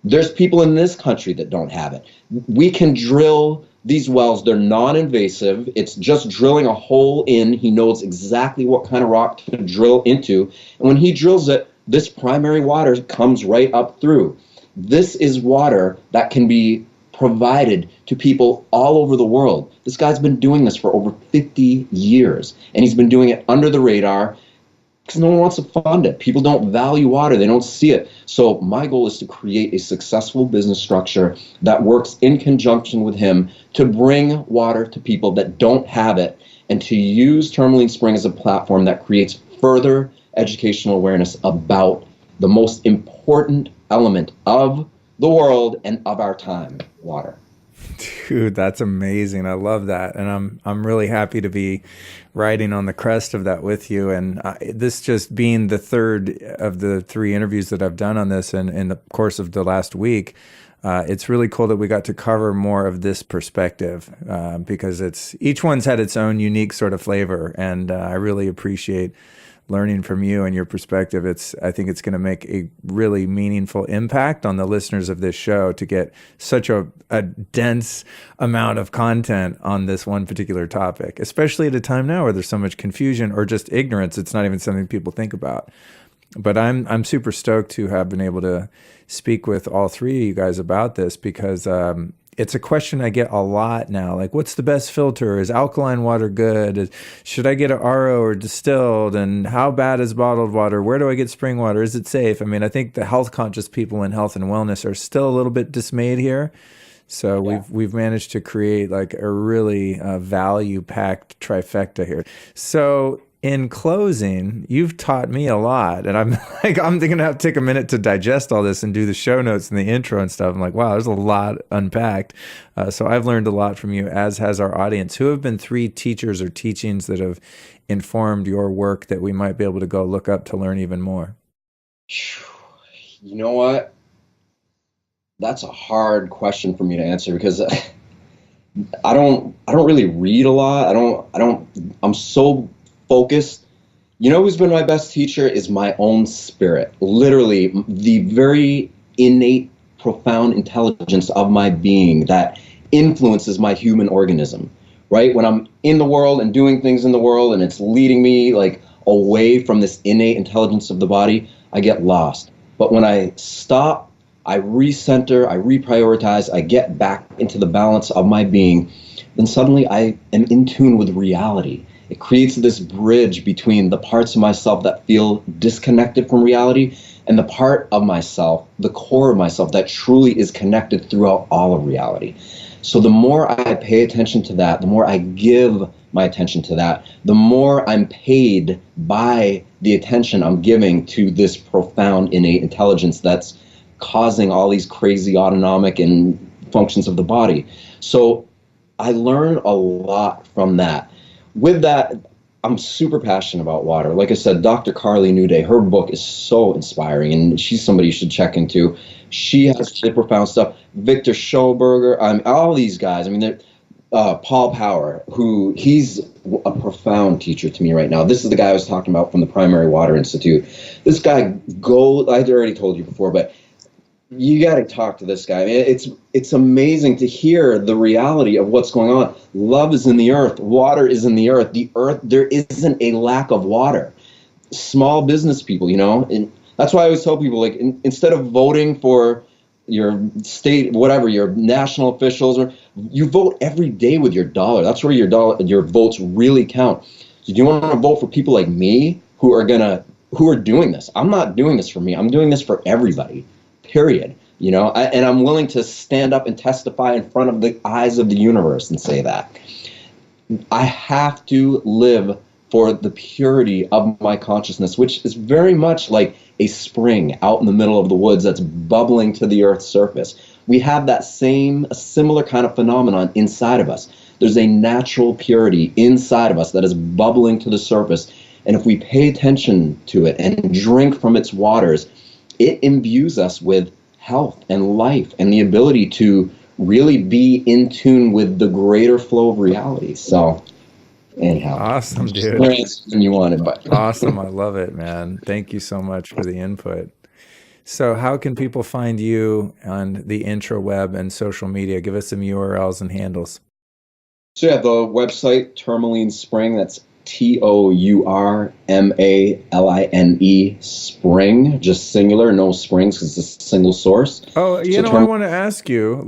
There's people in this country that don't have it. We can drill these wells. They're non-invasive. It's just drilling a hole in. He knows exactly what kind of rock to drill into. And when he drills it, this primary water comes right up through. This is water that can be provided to people all over the world. This guy's been doing this for over 50 years, and he's been doing it under the radar because no one wants to fund it. People don't value water. They don't see it. So my goal is to create a successful business structure that works in conjunction with him to bring water to people that don't have it, and to use Tourmaline Spring as a platform that creates further educational awareness about the most important element of the world and of our time, water. Dude, that's amazing. I love that. And I'm really happy to be riding on the crest of that with you. And this just being the third of the 3 interviews that I've done on this and in the course of the last week, it's really cool that we got to cover more of this perspective because each one's had its own unique sort of flavor. And I really appreciate learning from you and your perspective. I think it's going to make a really meaningful impact on the listeners of this show to get such a dense amount of content on this one particular topic, especially at a time now where there's so much confusion or just ignorance. It's not even something people think about. But I'm super stoked to have been able to speak with all 3 of you guys about this because it's a question I get a lot now. Like, what's the best filter? Is alkaline water good? Should I get an RO or distilled? And how bad is bottled water? Where do I get spring water? Is it safe? I mean, I think the health conscious people in health and wellness are still a little bit dismayed here. So we've managed to create like a really value packed trifecta here. So in closing, you've taught me a lot, and I'm going to have to take a minute to digest all this and do the show notes and the intro and stuff. I'm like, wow, there's a lot unpacked. So I've learned a lot from you, as has our audience. Who have been 3 teachers or teachings that have informed your work that we might be able to go look up to learn even more? You know what? That's a hard question for me to answer because I don't really read a lot. I'm so focused. You know who's been my best teacher is my own spirit. Literally, the very innate, profound intelligence of my being that influences my human organism, right? When I'm in the world and doing things in the world and it's leading me like away from this innate intelligence of the body, I get lost. But when I stop, I recenter, I reprioritize, I get back into the balance of my being, then suddenly I am in tune with reality. It creates this bridge between the parts of myself that feel disconnected from reality and the part of myself, the core of myself, that truly is connected throughout all of reality. So the more I pay attention to that, the more I give my attention to that, the more I'm paid by the attention I'm giving to this profound innate intelligence that's causing all these crazy autonomic and functions of the body. So I learn a lot from that. With that, I'm super passionate about water. Like I said, Dr. Carly Newday, her book is so inspiring, and she's somebody you should check into. She has really profound stuff. Victor Schoberger, all these guys. I mean, Paul Power, he's a profound teacher to me right now. This is the guy I was talking about from the Primary Water Institute. This guy, I already told you before, but you got to talk to this guy. I mean, it's amazing to hear the reality of what's going on. Love is in the earth. Water is in the earth. The earth, there isn't a lack of water. Small business people, and that's why I always tell people, like, instead of voting for your state, whatever, your national officials, or you vote every day with your dollar. That's where your votes really count. So do you want to vote for people like me who are going to who are doing this. I'm not doing this for me. I'm doing this for everybody, period. You know, and I'm willing to stand up and testify in front of the eyes of the universe and say that. I have to live for the purity of my consciousness, which is very much like a spring out in the middle of the woods that's bubbling to the earth's surface. We have that a similar kind of phenomenon inside of us. There's a natural purity inside of us that is bubbling to the surface. And if we pay attention to it and drink from its waters, it imbues us with health and life and the ability to really be in tune with the greater flow of reality. So anyhow. Awesome, dude. When you wanted, but awesome. I love it, man. Thank you so much for the input. So how can people find you on the intraweb and social media? Give us some URLs and handles. So yeah, the website, Tourmaline Spring, that's Tourmaline Spring, just singular, no springs because it's a single source. Oh, I want to ask you,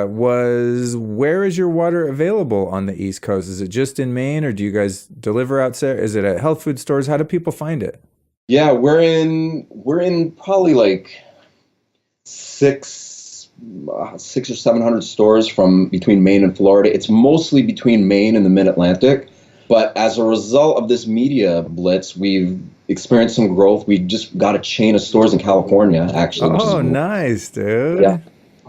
where is your water available on the East Coast? Is it just in Maine, or do you guys deliver out there? Is it at health food stores? How do people find it? Yeah, we're in probably like 600 or 700 stores from between Maine and Florida. It's mostly between Maine and the Mid-Atlantic. But as a result of this media blitz, we've experienced some growth. We just got a chain of stores in California, actually. Oh, nice, dude. Yeah.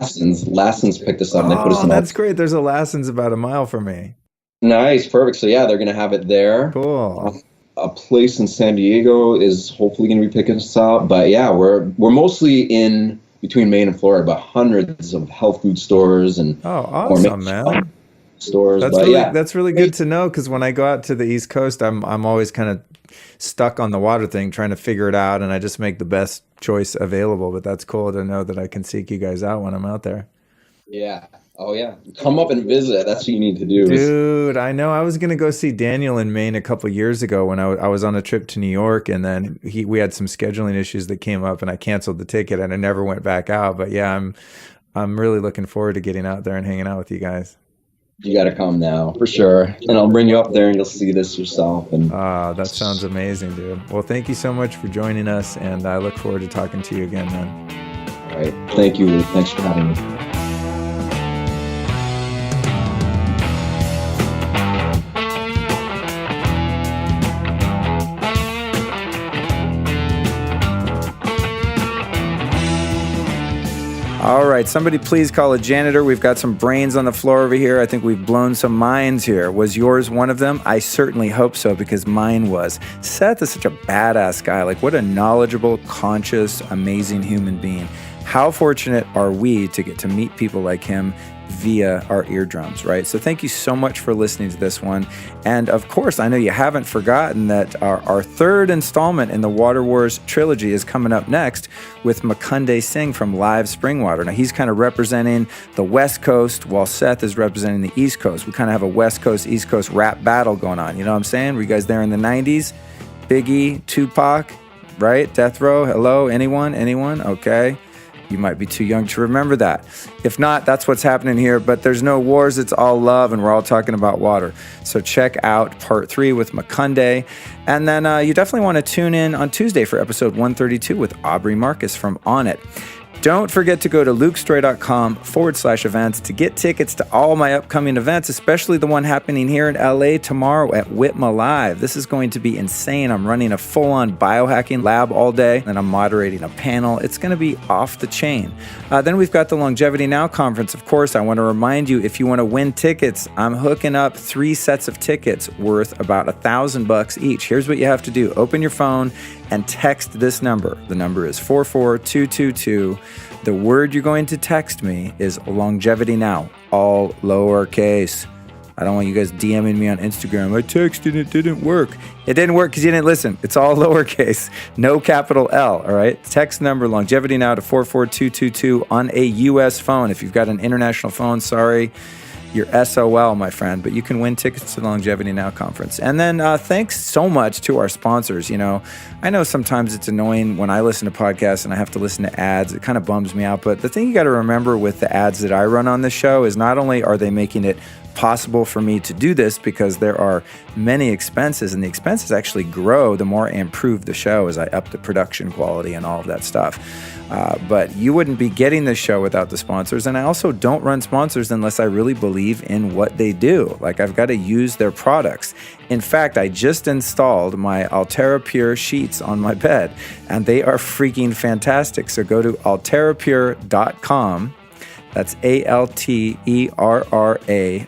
Lassen's picked us up. And they put us in that's great. There's a Lassen's about a mile from me. Nice, perfect. So yeah, they're going to have it there. Cool. A place in San Diego is hopefully going to be picking us up. But yeah, we're mostly in between Maine and Florida, but hundreds of health food stores and awesome, man. Stores. That's really good to know, because when I go out to the East Coast, I'm always kind of stuck on the water thing, trying to figure it out, and I just make the best choice available. But that's cool to know that I can seek you guys out when I'm out there. Yeah. Oh yeah. Come up and visit. That's what you need to do. Dude, I know. I was gonna go see Daniel in Maine a couple years ago when I was on a trip to New York, and then we had some scheduling issues that came up, and I canceled the ticket, and I never went back out. But yeah, I'm really looking forward to getting out there and hanging out with you guys. You got to come now, for sure. And I'll bring you up there and you'll see this yourself. And that sounds amazing, dude. Well, thank you so much for joining us, and I look forward to talking to you again, man. All right. Thank you. Thanks for having me. All right, somebody please call a janitor. We've got some brains on the floor over here. I think we've blown some minds here. Was yours one of them? I certainly hope so, because mine was. Seth is such a badass guy. Like, what a knowledgeable, conscious, amazing human being. How fortunate are we to get to meet people like him via our eardrums, right? So thank you so much for listening to this one. And of course, I know you haven't forgotten that our third installment in the Water Wars trilogy is coming up next with Mukunde Singh from Live Springwater. Now, he's kind of representing the West Coast while Seth is representing the East Coast. We kind of have a West Coast, East Coast rap battle going on. You know what I'm saying? Were you guys there in the 90s? Biggie, Tupac, right? Death Row, hello? Anyone? Okay. You might be too young to remember that. If not, that's what's happening here. But there's no wars, it's all love, and we're all talking about water. So check out part 3 with Mukunde. And then you definitely want to tune in on Tuesday for episode 132 with Aubrey Marcus from On It. Don't forget to go to lukestorey.com/events to get tickets to all my upcoming events, especially the one happening here in LA tomorrow at Whitma Live. This is going to be insane. I'm running a full-on biohacking lab all day, and I'm moderating a panel. It's going to be off the chain. Then we've got the Longevity Now conference. Of course, I want to remind you, if you want to win tickets, I'm hooking up 3 sets of tickets worth about $1,000 each. Here's what you have to do. Open your phone and text this number. The number is 44222. The word you're going to text me is Longevity Now, all lowercase. I don't want you guys DMing me on Instagram. I texted, it didn't work. It didn't work because you didn't listen. It's all lowercase, no capital L, all right? Text number Longevity Now to 44222 on a U.S. phone. If you've got an international phone, sorry. you're SOL, my friend, but you can win tickets to the Longevity Now conference. And then thanks so much to our sponsors. I know sometimes it's annoying when I listen to podcasts and I have to listen to ads. It kind of bums me out. But the thing you got to remember with the ads that I run on this show is not only are they making it possible for me to do this because there are many expenses, and the expenses actually grow the more I improve the show as I up the production quality and all of that stuff. But you wouldn't be getting this show without the sponsors, and I also don't run sponsors unless I really believe in what they do. Like, I've got to use their products. In fact, I just installed my Altera Pure sheets on my bed, and they are freaking fantastic. So go to alterapure.com. That's ALTERRA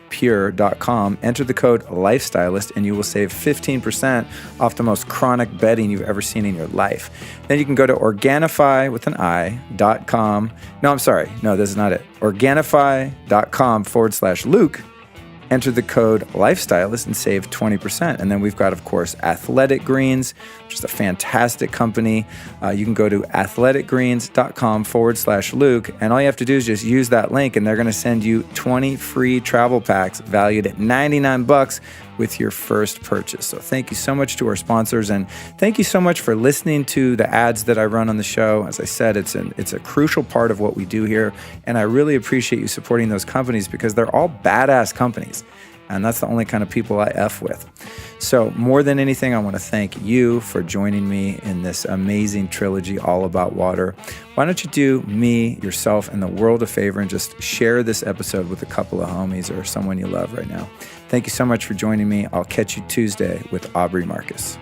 pure.com. Enter the code LifeStylist and you will save 15% off the most chronic bedding you've ever seen in your life. Then you can go to Organifi.com. No, I'm sorry. No, this is not it. Organifi.com/Luke. Enter the code LifeStylist and save 20%. And then we've got, of course, Athletic Greens, which is a fantastic company. You can go to athleticgreens.com/Luke. And all you have to do is just use that link, and they're going to send you 20 free travel packs valued at $99 with your first purchase. So thank you so much to our sponsors, and thank you so much for listening to the ads that I run on the show. As I said, it's a crucial part of what we do here, and I really appreciate you supporting those companies because they're all badass companies, and that's the only kind of people I F with. So more than anything, I want to thank you for joining me in this amazing trilogy all about water. Why don't you do me, yourself, and the world a favor and just share this episode with a couple of homies or someone you love right now. Thank you so much for joining me. I'll catch you Tuesday with Aubrey Marcus.